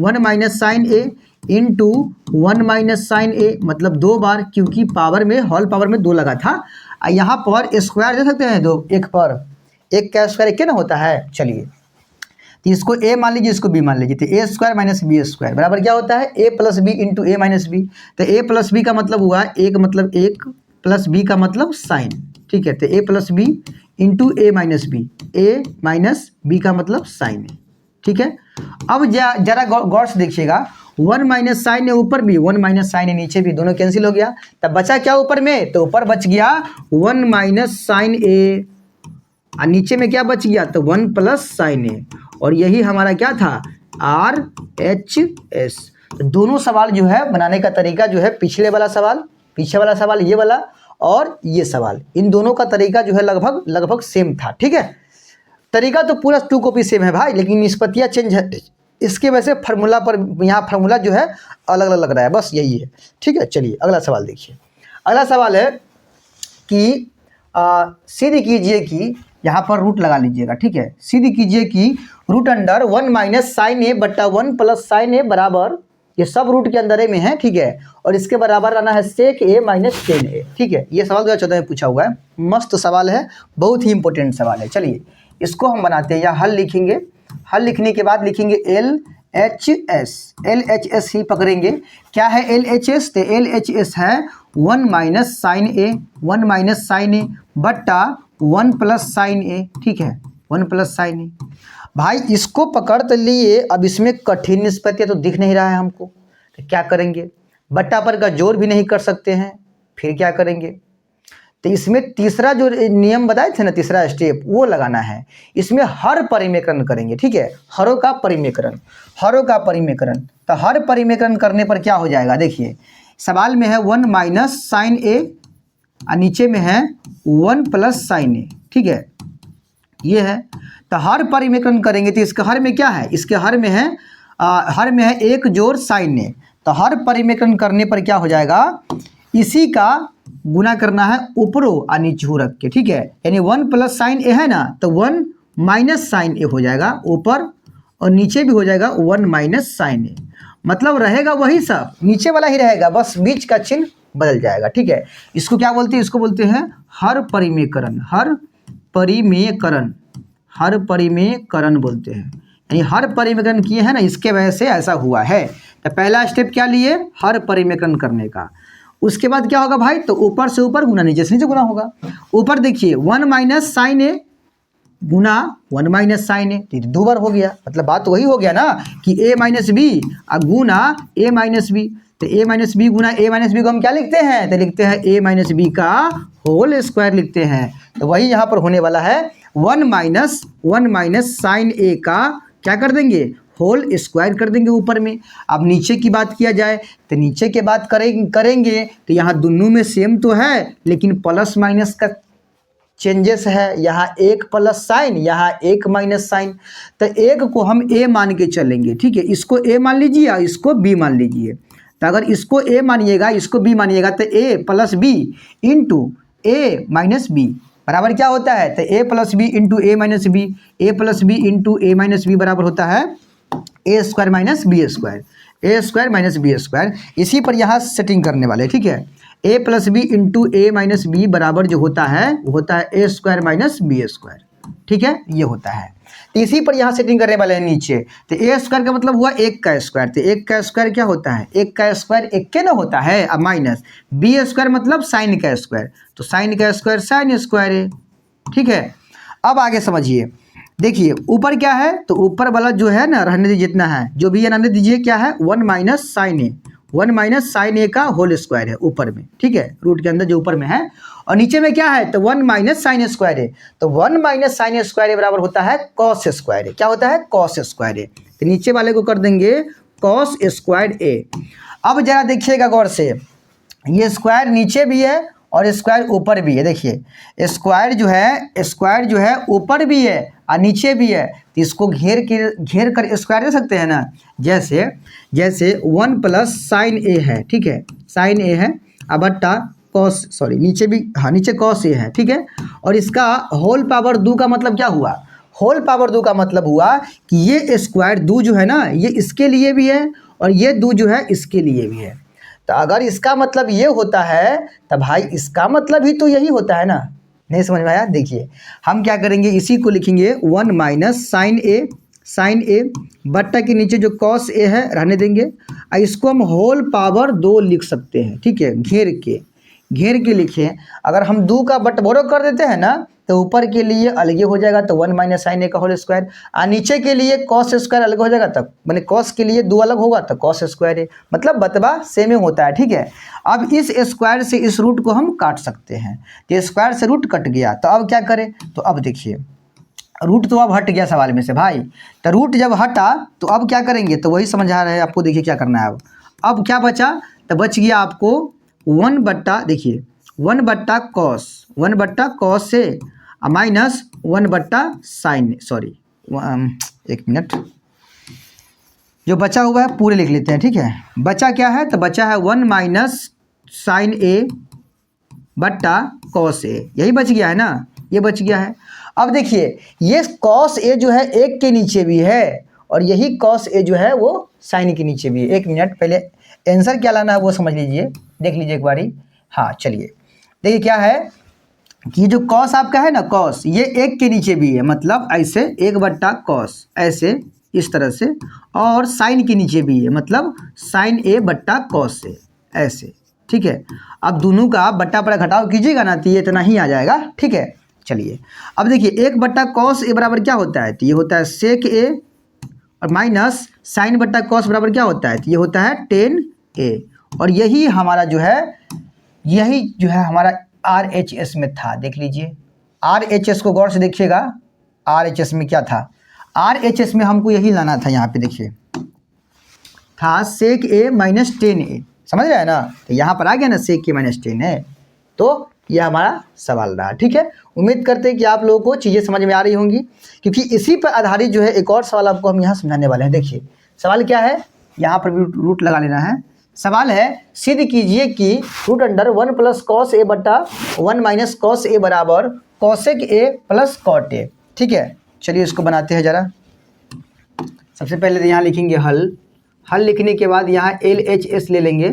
1 minus sine a into 1 minus sine a, मतलब 2 बार, क्योंकि पावर में होल पावर में 2 लगा था। यहाँ पर स्क्वायर दे सकते हैं 2, एक पर एक का स्क्वायर एक ना होता है। चलिए, तो इसको a मान लीजिए, इसको b मान लीजिए, तो a square minus B square बराबर क्या होता है? a plus B into A minus b. तो a प्लस बी का मतलब हुआ 1 मतलब 1 प्लस b का मतलब साइन, ठीक है। तो a plus B into A minus B, a minus B का मतलब साइन है, ठीक है। अब जरा गौर से देखिएगा, 1 माइनस साइन है ऊपर भी, 1 माइनस साइन है नीचे भी, दोनों कैंसिल हो गया। तब बचा क्या ऊपर में? तो ऊपर बच गया 1 माइनस साइन ए, और नीचे में क्या बच गया? तो 1 प्लस साइन ए, और यही हमारा क्या था? RHS। तो दोनों सवाल जो है बनाने का तरीका जो है, पीछे वाला सवाल ये वाला, और ये सवाल, इन दोनों का तरीका जो है लगभग सेम था, ठीक है। तरीका तो पूरा 2 कॉपी सेम है भाई, लेकिन निष्पत्तियाँ चेंज है, इसके वजह से फार्मूला पर यहाँ फार्मूला जो है अलग अलग लग रहा है, बस यही है, ठीक है। चलिए अगला सवाल देखिए। अगला सवाल है कि सिद्ध कीजिए कि, यहाँ पर रूट लगा लीजिएगा, ठीक है। सिद्ध कीजिए कि रूट अंडर 1 माइनस साइन ए बट्टा 1 प्लस साइन ए बराबर, ये सब रूट के अंदर में है, ठीक है, और इसके बराबर आना है सेक ए माइनस टेन ए, ठीक है। ये सवाल 2014 में पूछा हुआ है, मस्त सवाल है, बहुत ही इंपॉर्टेंट सवाल है। चलिए इसको हम बनाते हैं, या हल लिखेंगे। हल लिखने के बाद लिखेंगे LHS ही पकड़ेंगे। क्या है LHS? तो LHS है 1 माइनस साइन ए, 1 माइनस साइन ए बट्टा 1 प्लस साइन ए, ठीक है, 1 प्लस साइन ए। भाई इसको पकड़ तो लिए, अब इसमें कठिन निष्पत्ति तो दिख नहीं रहा है हमको, तो क्या करेंगे? बट्टा पर का जोड़ भी नहीं कर सकते हैं, फिर क्या करेंगे? तो इसमें तीसरा जो नियम बताए थे ना, तीसरा स्टेप, वो लगाना है। इसमें हर परिमेकरण करेंगे, ठीक है, हरों का परिमेकरण। तो हर परिमेकरण करने पर क्या हो जाएगा? देखिए सवाल में है 1 माइनस साइन ए, और नीचे में है 1 प्लस साइन ए, ठीक है, ये है। तो हर परिमेकरण करेंगे तो इसके हर में क्या है? इसके हर में है 1 जोड़ साइन ए। तो हर परिमेकरण करने पर क्या हो जाएगा? इसी का गुना करना है ऊपरों और नीचे रख के, ठीक है। यानी 1 प्लस साइन ए है ना, तो 1 माइनस साइन ए हो जाएगा ऊपर, और नीचे भी हो जाएगा 1 माइनस साइन ए, मतलब रहेगा वही सब, नीचे वाला ही रहेगा, बस बीच का चिन्ह बदल जाएगा, ठीक है। इसको क्या बोलते हैं? इसको बोलते हैं हर परिमेकरण, हर परिमेकरण बोलते हैं। यानी हर परिमेकरण किए हैं ना, इसके वजह से ऐसा हुआ है। तो पहला स्टेप क्या लिए? हर परिमेकरण करने का। उसके बाद क्या होगा भाई? तो ऊपर से ऊपर गुना, नीचे से नीचे गुना होगा। ऊपर देखिए 1 माइनस साइन ए, गुना 1 माइनस साइन ए, तो दो बार हो गया, मतलब बात वही हो गया ना कि a माइनस बी गुना a माइनस बी। तो a माइनस बी गुना a माइनस बी को हम क्या लिखते हैं, तो लिखते हैं a माइनस बी का होल स्क्वायर लिखते हैं। तो वही यहाँ पर होने वाला है 1 माइनस साइन ए का क्या कर देंगे, होल स्क्वायर कर देंगे ऊपर में। अब नीचे की बात किया जाए तो नीचे के बात करेंगे तो यहाँ दोनों में सेम तो है, लेकिन प्लस माइनस का चेंजेस है, यहाँ एक प्लस साइन, यहाँ एक माइनस साइन। तो एक को हम a मान के चलेंगे, ठीक है, इसको a मान लीजिए और इसको b मान लीजिए। तो अगर इसको a मानिएगा इसको b मानिएगा तो a plus B into A minus B बराबर क्या होता है, तो a plus B into A minus B, A plus B into A minus B बराबर होता है A square minus B square, A square minus B square. इसी पर यहाँ सेटिंग करने वाले, ठीक है, a plus B into A minus B बराबर जो होता है वो होता है A square minus B square, ठीक है, ये होता है। तो इसी पर यहाँ सेटिंग करने वाले हैं नीचे। तो ए स्क्वायर का मतलब हुआ एक का स्क्वायर, तो एक का स्क्वायर क्या होता है, एक का स्क्वायर एक के ना होता है, अब माइनस बी स्क्वायर मतलब साइन का स्क्वायर, तो साइन का स्क्वायर साइन स्क्वायर है, ठीक है। अब आगे समझिए, देखिए ऊपर क्या है, तो ऊपर वाला जो है ना रहने दीजिए जितना है, जो भी है रहने दीजिए, क्या है 1 माइनस साइन ए, 1 माइनस साइन ए का होल स्क्वायर है ऊपर में, ठीक है, रूट के अंदर जो ऊपर में है, और नीचे में क्या है तो 1 माइनस साइन स्क्वायर है। तो 1 माइनस साइन स्क्वायर बराबर होता है कॉस स्क्वायर है, क्या होता है कॉस स्क्वायर है। तो नीचे वाले को कर देंगे कॉस स्क्वायर ए। अब जरा देखिएगा गौर से, ये स्क्वायर नीचे भी है और स्क्वायर ऊपर भी है। देखिए स्क्वायर जो है ऊपर भी है और नीचे भी है, तो इसको घेर कर स्क्वायर दे सकते हैं ना। जैसे 1 प्लस साइन ए है, ठीक है, साइन ए है, अब बट्टा कॉस, सॉरी नीचे भी, हाँ नीचे कॉस ए है, ठीक है, और इसका होल पावर 2 का मतलब क्या हुआ, होल पावर 2 का मतलब हुआ कि ये स्क्वायर 2 जो है ना ये इसके लिए भी है और ये 2 जो है इसके लिए भी है। तो अगर इसका मतलब ये होता है तो भाई इसका मतलब ही तो यही होता है ना। नहीं समझ में आया, देखिए हम क्या करेंगे, इसी को लिखेंगे 1 माइनस साइन ए बट्टा के नीचे जो कॉस ए है रहने देंगे, और इसको हम होल पावर 2 लिख सकते हैं, ठीक है, घेर के लिखे। अगर हम 2 का बट बोरो कर देते हैं ना तो ऊपर के लिए अलग हो जाएगा, तो 1 माइनस साइन ए का होल स्क्वायर, और नीचे के लिए कॉस स्क्वायर अलग हो जाएगा, तब मैंने कॉस के लिए 2 अलग होगा तो कॉस स्क्वायर है, मतलब बतबा सेम होता है, ठीक है। अब इस स्क्वायर से इस रूट को हम काट सकते हैं, तो स्क्वायर से रूट कट गया, तो अब क्या करें, तो अब देखिए रूट तो अब हट गया सवाल में से भाई, तो रूट जब हटा तो अब क्या करेंगे, तो वही समझा रहे हैं आपको। देखिए क्या करना है, अब क्या बचा, तो बच गया आपको 1 बट्टा, देखिए 1 बट्टा कॉस से माइनस 1 बट्टा साइन, सॉरी एक मिनट, जो बचा हुआ है पूरे लिख लेते हैं, ठीक है। बचा क्या है, तो बचा है 1 माइनस साइन ए बट्टा कॉस ए, यही बच गया है ना, ये बच गया है। अब देखिए ये कॉस ए जो है एक के नीचे भी है और यही कॉस ए जो है वो साइन के नीचे भी है। एक मिनट, पहले आंसर क्या लाना है वो समझ लीजिए, देख लीजिए एक बारी। हाँ चलिए देखिए क्या है कि जो कॉस आपका है ना, कॉस ये एक के नीचे भी है, मतलब ऐसे 1 बट्टा कॉस, ऐसे इस तरह से, और साइन के नीचे भी है, मतलब साइन ए बट्टा कॉस से, ऐसे, ठीक है। अब दोनों का बट्टा पर घटाव कीजिएगा ना तो ये इतना ही आ जाएगा, ठीक है। चलिए अब देखिए 1 बट्टा कॉस ए बराबर क्या होता है, तो ये होता है सेक ए, और माइनस साइन बट्टा कॉस बराबर क्या होता है, तो ये होता है टेन ए, और यही हमारा जो है हमारा RHS में था। देख लीजिए RHS को गौर से देखिएगा, RHS में क्या था, RHS में हमको यही लाना था, यहाँ पे देखिए था सेक ए माइनस 10a, समझ रहे हैं ना, तो यहाँ पर आ गया ना सेक ए माइनस 10a, तो यह हमारा सवाल रहा, ठीक है। उम्मीद करते हैं कि आप लोगों को चीज़ें समझ में आ रही होंगी, क्योंकि इसी पर आधारित जो है एक और सवाल आपको हम यहाँ समझाने वाले हैं। देखिए सवाल क्या है, यहाँ पर भी रूट लगा लेना है। सवाल है सिद्ध कीजिए कि root under 1 plus cos A बट्टा 1 माइनस कॉस ए बराबर cosec A plus cot A, ठीक है। चलिए इसको बनाते हैं जरा। सबसे पहले तो यहाँ लिखेंगे हल लिखने के बाद यहाँ LHS ले लेंगे,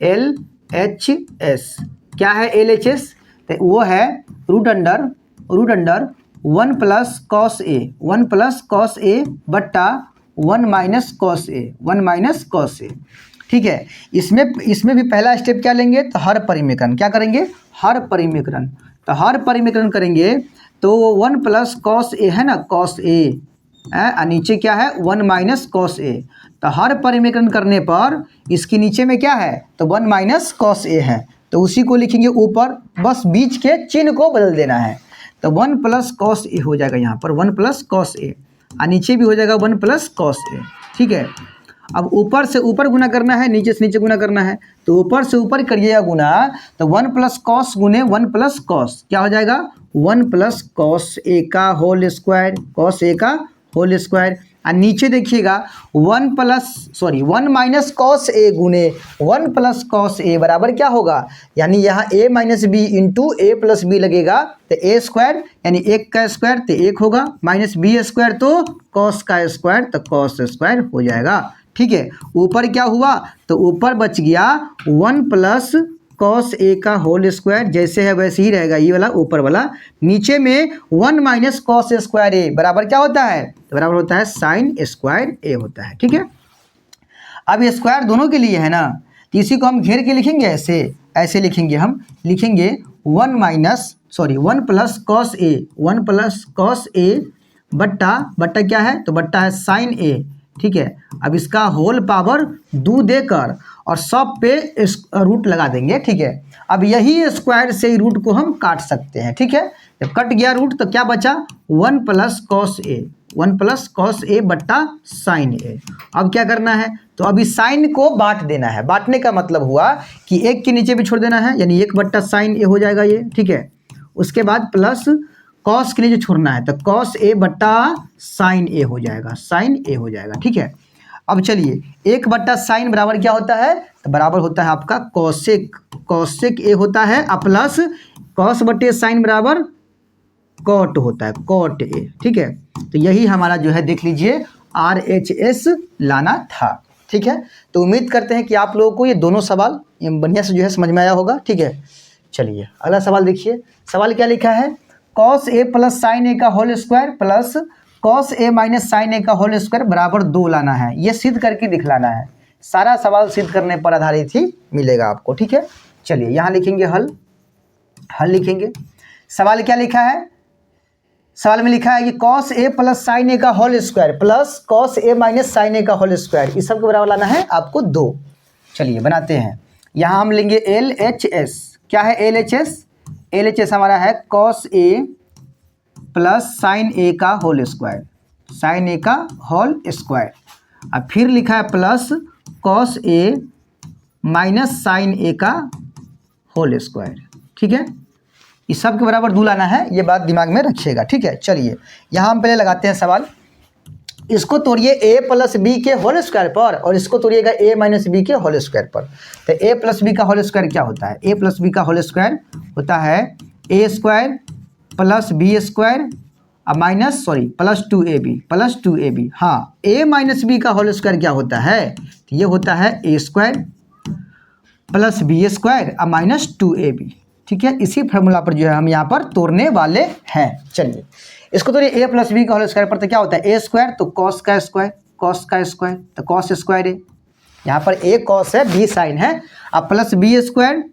LHS क्या है LHS, तो वो है root under 1 plus cos A बट्टा 1 माइनस कॉस ए, ठीक है। इसमें भी पहला स्टेप क्या लेंगे, तो हर परिमीकरण, क्या करेंगे, हर परिमीकरण। तो हर परिमीकरण करेंगे तो 1 प्लस कॉस ए है ना, कॉस ए और नीचे क्या है 1 माइनस कॉस ए। तो हर परिमेयकरण करने पर इसके नीचे में क्या है, तो 1 माइनस कॉस ए है, तो उसी को लिखेंगे ऊपर, बस बीच के चिन्ह को बदल देना है। तो 1 प्लस कॉस ए हो जाएगा यहाँ पर 1 प्लस कॉस ए, और नीचे भी हो जाएगा 1 प्लस कॉस ए। ठीक है, अब ऊपर से ऊपर गुना करना है, नीचे से नीचे गुना करना है, तो ऊपर से ऊपर करिएगा गुना, तो 1 प्लस कॉस गुने 1 प्लस कॉस क्या हो जाएगा 1 प्लस कॉस ए का होल स्क्वायर, कॉस ए का होल स्क्वायर। और नीचे देखिएगा 1 माइनस कॉस ए गुने 1 प्लस कॉस ए बराबर क्या होगा, यानी यहाँ a minus B into A plus B लगेगा, तो ए स्क्वायर यानी 1 का स्क्वायर तो 1 होगा, माइनस बी स्क्वायर तो कॉस का स्क्वायर तो कॉस स्क्वायर हो जाएगा। ठीक है, ऊपर क्या हुआ, तो ऊपर बच गया 1 प्लस कॉस ए का होल स्क्वायर, जैसे है वैसे ही रहेगा ये वाला ऊपर वाला। नीचे में 1 माइनस कॉस स्क्वायर ए बराबर क्या होता है, बराबर होता है साइन स्क्वायर ए होता है। ठीक है, अब ये स्क्वायर दोनों के लिए है ना, तो इसी को हम घेर के लिखेंगे, ऐसे लिखेंगे, हम लिखेंगे 1 plus cos A, 1 plus cos A बट्टा क्या है, तो बट्टा है साइन ए। ठीक है, अब इसका होल पावर 2 देकर और सब पे रूट लगा देंगे। ठीक है, अब यही स्क्वायर से ही रूट को हम काट सकते हैं। ठीक है, जब कट गया रूट तो क्या बचा 1 plus cos A, 1 plus cos A बट्टा साइन ए। अब क्या करना है, तो अभी साइन को बांट देना है। बांटने का मतलब हुआ कि एक के नीचे भी छोड़ देना है, यानी 1 बट्टा साइन ए हो जाएगा ये। ठीक है, उसके बाद प्लस कॉस के नीचे छोड़ना है, तो कॉस ए बट्टा साइन ए हो जाएगा, साइन ए हो जाएगा। ठीक है, अब चलिए 1 बट्टा साइन बराबर क्या होता है, तो बराबर होता है आपका कॉसेक, कॉसेक ए होता है, और प्लस कॉस बटे साइन बराबर कॉट होता है, कॉट ए। ठीक है, तो यही हमारा जो है देख लीजिए RHS लाना था। ठीक है, तो उम्मीद करते हैं कि आप लोगों को ये दोनों सवाल बढ़िया से जो है समझ में आया होगा। ठीक है, चलिए अगला सवाल देखिए। सवाल क्या लिखा है, कॉस ए प्लस साइन ए का होल स्क्वायर प्लस कॉस ए माइनस साइन ए का होल स्क्वायर बराबर 2 लाना है। ये सिद्ध करके दिखलाना है। सारा सवाल सिद्ध करने पर आधारित ही मिलेगा आपको। ठीक है, चलिए यहाँ लिखेंगे हल लिखेंगे। सवाल क्या लिखा है, सवाल में लिखा है कि कॉस ए प्लस साइन ए का होल स्क्वायर प्लस कॉस ए माइनस साइन ए का होल स्क्वायर, इस सब के बराबर लाना है आपको 2। चलिए बनाते हैं, यहाँ हम लेंगे LHS। क्या है LHS, LHS हमारा है कॉस ए प्लस साइन ए का होल स्क्वायर, साइन ए का होल स्क्वायर। अब फिर लिखा है प्लस कॉस ए माइनस साइन ए का होल स्क्वायर। ठीक है, इस सब के बराबर 2 लाना है, ये बात दिमाग में रखिएगा। ठीक है, चलिए यहाँ हम पहले लगाते हैं सवाल। इसको तोड़िए a प्लस बी के होल स्क्वायर पर, और इसको तोड़िएगा a माइनस बी के होल स्क्वायर पर। तो a प्लस बी का होल स्क्वायर क्या होता है, a प्लस बी का होल स्क्वायर होता है a square plus B square minus plus 2ab। हाँ, a माइनस बी का होल स्क्वायर क्या होता है, तो ये होता है a square plus B square minus 2ab। ठीक है, इसी फार्मूला पर जो है हम यहाँ पर तोड़ने वाले हैं। चलिए इसको तोड़िए a प्लस बी का होल स्क्वायर पर, तो क्या होता है a स्क्वायर तो कॉस का स्क्वायर तो कॉस स्क्वायर है। यहाँ पर a कॉस है, b साइन है, अब प्लस बी स्क्वायर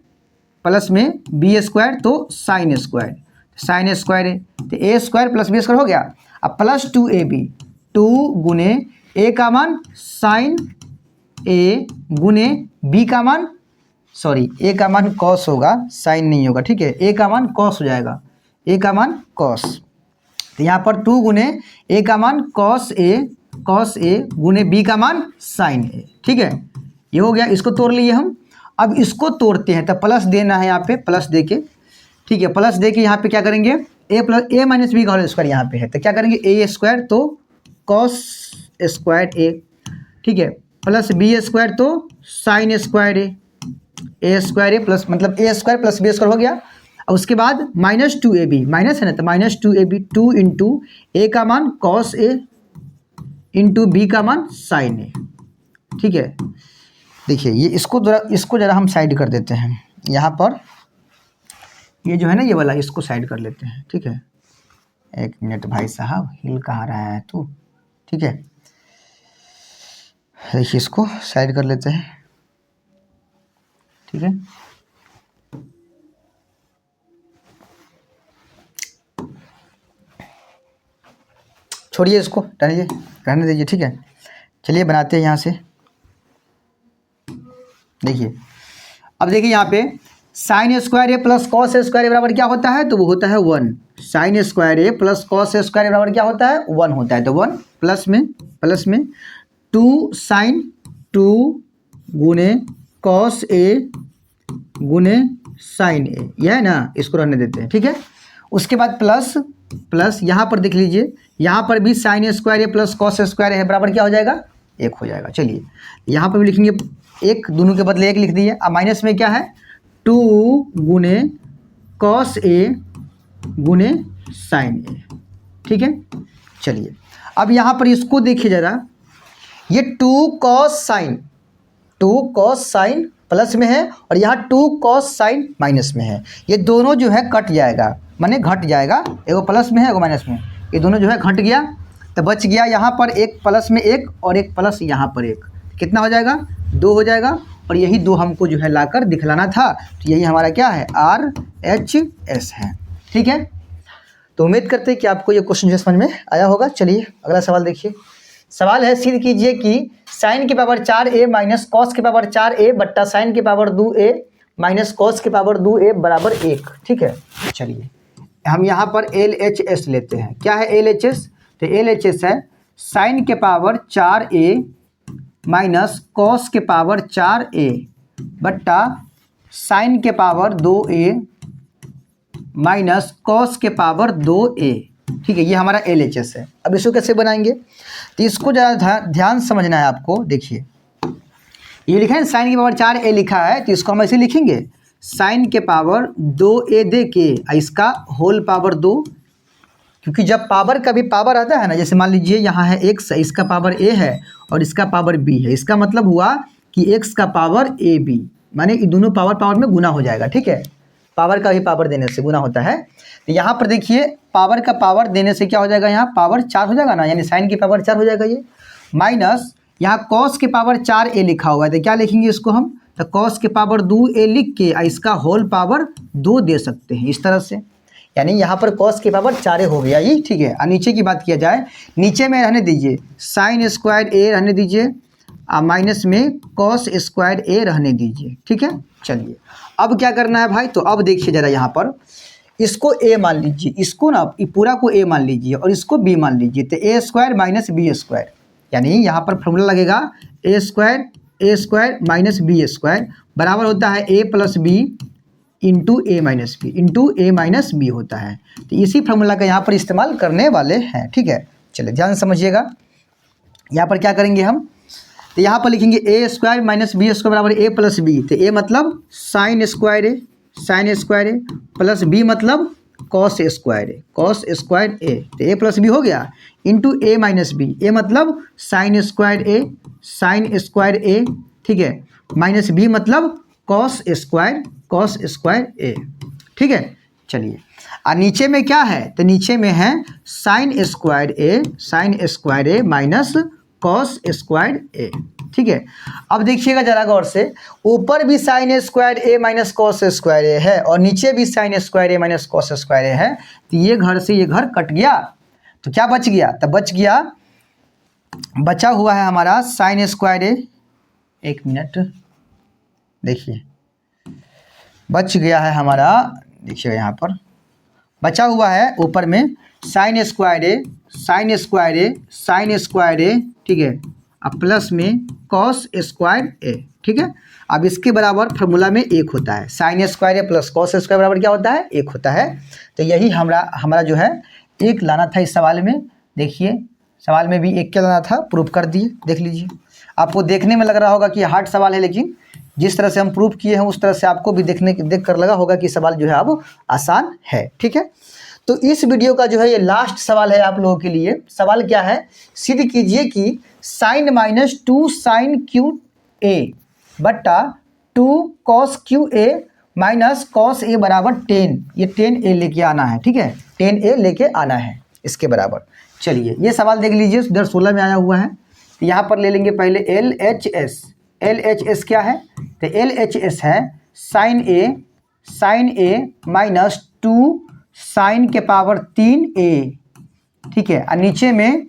प्लस में बी स्क्वायर तो साइन स्क्वायर है, तो a square plus B square हो गया। अब प्लस 2ab, 2 गुने a का मान साइन a गुने b का मान a का मान कॉस होगा, साइन नहीं होगा। ठीक है, a का मान कॉस हो जाएगा, a का मान कॉस। तो यहाँ पर 2 गुने a का मान कॉस a गुने b का मान साइन a। ठीक है, ये हो गया, इसको तोड़ लिए हम। अब इसको तोड़ते हैं, तो प्लस देना है यहाँ पे, प्लस दे के। ठीक है, प्लस दे के यहाँ पे क्या करेंगे, a माइनस बी का होल स्क्वायर यहाँ पे है, तो क्या करेंगे a स्क्वायर तो कॉस स्क्वायर a। ठीक है, प्लस बी स्क्वायर तो sine square a square A plus मतलब a square plus B square हो गया। और उसके बाद माइनस 2ab, माइनस है ना, तो माइनस 2ab, 2 इंटू ए का मान कॉस ए इंटू बी का मान साइन ए। ठीक है, देखिए ये इसको ज़रा हम साइड कर देते हैं। यहाँ पर ये जो है ना, ये वाला इसको साइड कर लेते हैं। ठीक है, 1 मिनट भाई साहब, हिल कहाँ रहा है तू। ठीक है, देखिए इसको साइड कर लेते हैं। ठीक है, छोड़िए इसको, रहने दीजिए, ठीक है। चलिए बनाते हैं यहाँ से। देखिए, अब देखिए यहाँ पे sign square A plus cos square A बराबर क्या होता है, तो वो होता है 1। Sign square A plus cos square A बराबर क्या होता है, 1 होता है। तो 1 प्लस में 2 साइन 2 गुने कॉस ए गुने साइन ए, यह है ना, इसको रहने देते हैं, ठीक है। उसके बाद प्लस यहाँ पर देख लीजिए, यहाँ पर भी sign square A plus cos square A बराबर क्या हो जाएगा, 1 हो जाएगा। चलिए यहाँ पर भी लिखेंगे 1, दोनों के बदले 1 लिख दिए। अब माइनस में क्या है, 2 गुने कॉस ए गुने साइन ए, ठीक है। चलिए अब यहाँ पर इसको देखिए ज़रा, ये 2 कॉस साइन प्लस में है और यहाँ 2 कॉस साइन माइनस में है। ये दोनों जो है कट जाएगा, माने घट जाएगा, एगो प्लस में है एगो माइनस में, ये दोनों जो है घट गया। तो बच गया यहाँ पर एक प्लस में 1 और एक प्लस यहाँ पर 1, कितना हो जाएगा, 2 हो जाएगा। और यही 2 हमको जो है लाकर दिखलाना था, तो यही हमारा क्या है, RHS है, ठीक है। तो उम्मीद करते हैं कि आपको ये क्वेश्चन जो समझ में आया होगा। चलिए अगला सवाल देखिए। सवाल है, सिद्ध कीजिए कि साइन की पावर 4a माइनस कॉस की पावर 4a बट्टा साइन की पावर 2a माइनस कॉस की पावर 2a बराबर 1, ठीक है। चलिए हम यहाँ पर LHS लेते हैं। क्या है LHS, तो LHS है साइन के पावर 4a माइनस कॉस के पावर 4a बट्टा साइन के पावर 2a माइनस कॉस के पावर 2a, ठीक है। ये हमारा LHS है। अब इसको कैसे बनाएंगे, तो इसको ज़रा ध्यान समझना है आपको। देखिए ये लिखा है साइन की पावर 4a लिखा है, तो इसको हम ऐसे लिखेंगे, साइन के पावर 2a दे के इसका होल पावर 2, क्योंकि जब पावर का भी पावर आता है ना, जैसे मान लीजिए यहाँ है x, इसका पावर a है और इसका पावर b है, इसका मतलब हुआ कि x का पावर ab, माने ये दोनों पावर में गुना हो जाएगा, ठीक है। पावर का भी पावर देने से गुना होता है। तो यहाँ पर देखिए पावर का पावर देने से क्या हो जाएगा, यहाँ पावर 4 हो जाएगा ना, यानी साइन की पावर 4 हो जाएगा ये, माइनस यहाँ कॉस के पावर 4a लिखा हुआ है, तो क्या लिखेंगे इसको हम, तो कॉस के पावर 2a लिख के इसका होल पावर 2 दे सकते हैं इस तरह से, यानी यहाँ पर कॉस के पावर 4a हो गया ये, ठीक है। और नीचे की बात किया जाए, नीचे में रहने दीजिए साइन स्क्वायर a रहने दीजिए, माइनस में कॉस स्क्वायर a रहने दीजिए, ठीक है। चलिए अब क्या करना है भाई, तो अब देखिए ज़रा यहाँ पर इसको a मान लीजिए, इसको ना पूरा को a मान लीजिए और इसको b मान लीजिए, तो a square minus b square, यानी यहाँ पर फॉर्मूला लगेगा a square minus b square बराबर होता है a plus B into a minus B होता है। तो इसी फॉर्मूला का यहाँ पर इस्तेमाल करने वाले हैं, ठीक है। चलिए ध्यान से समझिएगा, यहाँ पर क्या करेंगे हम, तो यहाँ पर लिखेंगे a square minus B square बराबर a प्लस बी, तो a मतलब sine square A plus b मतलब कॉस स्क्वायर ए, तो a प्लस बी हो गया, into a minus B, a मतलब साइन स्क्वायर ए, ठीक है, माइनस b मतलब कॉस स्क्वायर ए, ठीक है। चलिए और नीचे में क्या है, तो नीचे में है sine square A minus cos square A, ठीक है। अब देखिएगा जरा गौर से, ऊपर भी sign square A minus cos square ए है और नीचे भी sign square A minus cos square ए है, तो ये घर से ये घर कट गया, तो क्या बच गया, तो बचा हुआ है हमारा साइन स्क्वायर ए, एक मिनट देखिए, बच गया है हमारा, देखिएगा यहाँ पर बचा हुआ है ऊपर में साइन स्क्वायर ए, ठीक है, अब प्लस में कॉस स्क्वायर ए, ठीक है। अब इसके बराबर फार्मूला में 1 होता है, sine square A plus cos square बराबर क्या होता है, 1 होता है। तो यही हमारा जो है 1 लाना था इस सवाल में। देखिए सवाल में भी 1 क्या लाना था, प्रूफ कर दिए, देख लीजिए। आपको देखने में लग रहा होगा कि हार्ड सवाल है, लेकिन जिस तरह से हम प्रूफ किए हैं उस तरह से आपको भी देख कर लगा होगा कि सवाल जो है अब आसान है, ठीक है। तो इस वीडियो का जो है ये लास्ट सवाल है आप लोगों के लिए। सवाल क्या है, सिद्ध कीजिए कि sine minus 2 sine cube A बट्टा 2 cos cube A minus cos A बराबर 10, ये 10a लेके आना है, ठीक है, 10a लेके आना है इसके बराबर। चलिए ये सवाल देख लीजिए, 2016 में आया हुआ है। यहाँ पर ले लेंगे पहले LHS क्या है, तो LHS है साइन ए माइनस 2 साइन के पावर 3a ठीक है, और नीचे में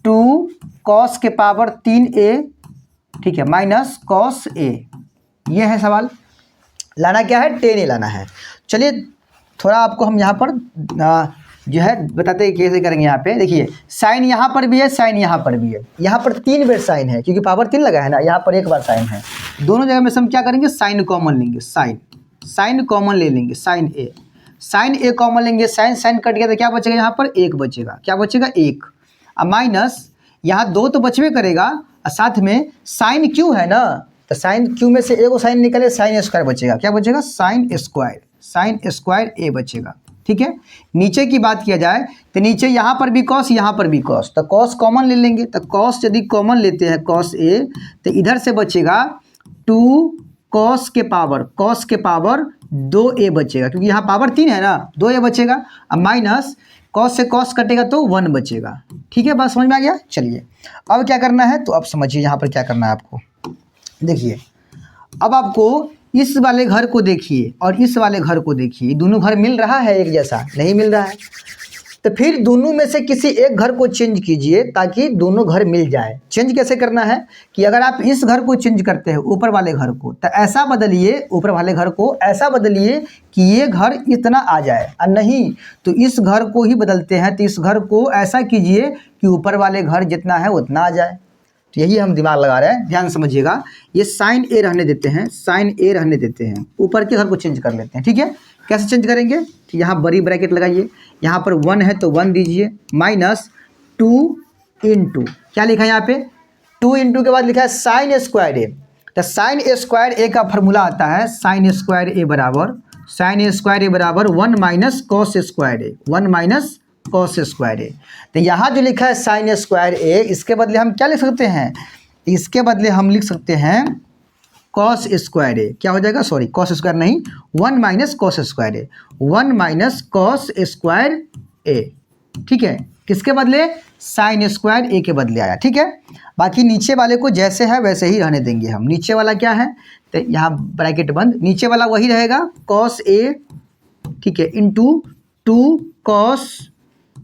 2 cos के पावर 3a, ठीक है, माइनस cos a। ये है सवाल। लाना क्या है, 10a लाना है। चलिए थोड़ा आपको हम यहाँ पर जो है बताते हैं कैसे करेंगे। यहाँ पे देखिए साइन यहाँ पर भी है, साइन यहाँ पर भी है। यहाँ पर 3 बार साइन है क्योंकि पावर 3 लगा है ना, यहाँ पर 1 बार साइन है। दोनों जगह में हम क्या करेंगे, साइन कॉमन लेंगे, साइन कॉमन ले लेंगे, साइन ए कॉमन लेंगे। साइन कट गया तो क्या बचेगा, यहाँ पर 1 बचेगा। क्या बचेगा, 1। अब माइनस यहाँ 2 तो बचवे करेगा, और साथ में साइन क्यू है ना, तो साइन क्यू में से एगो साइन निकले, साइन स्क्वायर बचेगा। क्या बचेगा, साइन स्क्वायर ए बचेगा। ठीक है, नीचे की बात किया जाए तो नीचे यहाँ पर भी कॉस, यहाँ पर भी कॉस, तो कॉस कॉमन ले लेंगे। तो कॉस यदि कॉमन लेते हैं कॉस ए, तो इधर से बचेगा 2 कॉस के पावर 2a बचेगा, क्योंकि यहाँ पावर 3 है ना, 2a बचेगा। अब माइनस कॉस से कॉस कटेगा तो 1 बचेगा। ठीक है, बात समझ में आ गया। चलिए अब क्या करना है, तो अब समझिए यहाँ पर क्या करना है आपको। देखिए अब आपको इस वाले घर को देखिए और इस वाले घर को देखिए, दोनों घर मिल रहा है एक जैसा, नहीं मिल रहा है। तो फिर दोनों में से किसी एक घर को चेंज कीजिए ताकि दोनों घर मिल जाए। चेंज कैसे करना है कि अगर आप इस घर को चेंज करते हैं ऊपर वाले घर को, तो ऐसा बदलिए, ऊपर वाले घर को ऐसा बदलिए कि ये घर इतना आ जाए, और नहीं तो इस घर को ही बदलते हैं तो इस घर को ऐसा कीजिए कि ऊपर वाले घर जितना है उतना आ जाए। तो यही हम दिमाग लगा रहे हैं, ध्यान समझिएगा। ये साइन ए रहने देते हैं, साइन ए रहने देते हैं, ऊपर के घर को चेंज कर लेते हैं। ठीक है, कैसे चेंज करेंगे, तो यहाँ बड़ी ब्रैकेट लगाइए, यहाँ पर 1 है तो 1 दीजिए, माइनस 2 इंटू क्या लिखा है यहाँ पे, 2 इंटू के बाद लिखा है साइन स्क्वायर ए। तो साइन स्क्वायर ए का फॉर्मूला आता है साइन स्क्वायर ए बराबर 1 minus cos square A, 1 minus cos square A. तो यहाँ जो लिखा है साइन स्क्वायर ए, इसके बदले हम क्या लिख सकते हैं, इसके बदले हम लिख सकते हैं कॉस स्क्वायर ए। क्या हो जाएगा, सॉरी कॉस स्क्वायर नहीं, 1 minus cos square A, 1 minus cos square A. ठीक है, किसके बदले, साइन स्क्वायर ए के बदले आया। ठीक है, बाकी नीचे वाले को जैसे है वैसे ही रहने देंगे हम। नीचे वाला क्या है, तो यहाँ ब्रैकेट बंद, नीचे वाला वही रहेगा कॉस ए, ठीक है, into 2 cos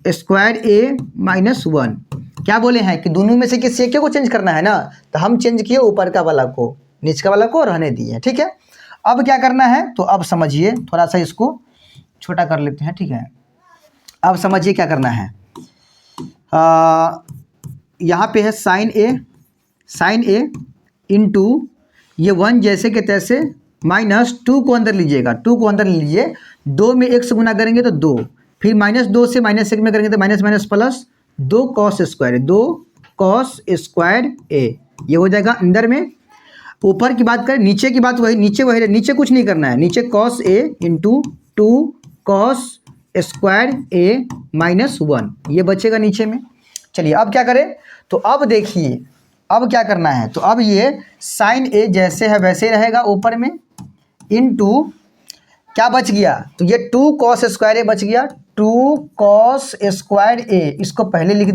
square A minus 1। क्या बोले हैं कि दोनों में से किसी एक को चेंज करना है ना, तो हम चेंज किए ऊपर का वाला को, नीचे का वाला को रहने दिए। ठीक है, अब क्या करना है, तो अब समझिए, थोड़ा सा इसको छोटा कर लेते हैं। ठीक है, अब समझिए क्या करना है। यहाँ पे है साइन ए इंटू ये 1 जैसे के तैसे, माइनस 2 को अंदर लीजिएगा, 2 को अंदर लीजिए, 2 में 1 से गुना करेंगे तो 2, फिर माइनस 2 से माइनस 1 में करेंगे तो minus minus plus 2 cos square, 2 cos square A, ये हो जाएगा अंदर में। ऊपर की बात करें, नीचे की बात वही, नीचे कुछ नहीं करना है, नीचे cos A into 2 cos square A minus 1, ये बचेगा नीचे में। चलिए अब क्या करें, तो अब देखिए अब क्या करना है, तो अब ये साइन ए जैसे है वैसे ही रहेगा ऊपर में, इंटू क्या बच गया, तो ये 2 कॉस स्क्वायर ए बच गया, 2 कॉस स्क्वायर ए, इसको पहले लिख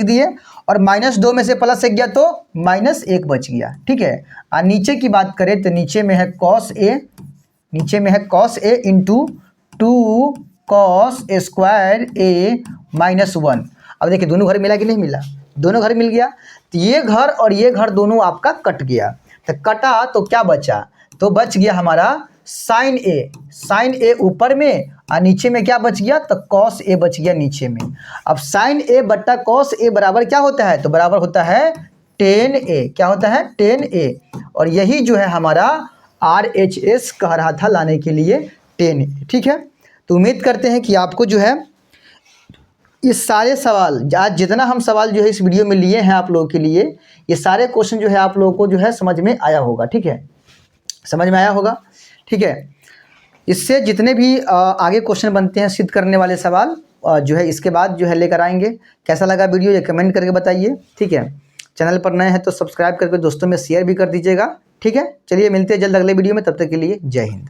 दिए, और माइनस 2 में से प्लस 1 गया तो माइनस 1 बच गया। ठीक है, और नीचे की बात करें तो नीचे में है cos A into 2 cos square A minus 1। अब देखिए दोनों घर मिला कि नहीं मिला, दोनों घर मिल गया, तो ये घर और ये घर दोनों आपका कट गया। तो कटा तो क्या बचा, तो बच गया हमारा साइन ए ऊपर में, और नीचे में क्या बच गया, तो कॉस ए बच गया नीचे में। अब साइन ए बट्टा कॉस ए बराबर क्या होता है, तो बराबर होता है 10a। क्या होता है, 10a। और यही जो है हमारा RHS कह रहा था लाने के लिए 10a। ठीक है, तो उम्मीद करते हैं कि आपको जो है ये सारे सवाल, आज जितना हम सवाल जो है इस वीडियो में लिए हैं आप लोगों के लिए, ये सारे क्वेश्चन जो है आप लोगों को जो है समझ में आया होगा। ठीक है, समझ में आया होगा। ठीक है, इससे जितने भी आगे क्वेश्चन बनते हैं सिद्ध करने वाले सवाल जो है इसके बाद जो है लेकर आएंगे। कैसा लगा वीडियो ये कमेंट करके बताइए। ठीक है, चैनल पर नए हैं तो सब्सक्राइब करके दोस्तों में शेयर भी कर दीजिएगा। ठीक है, चलिए मिलते हैं जल्द अगले वीडियो में, तब तक के लिए जय हिंद।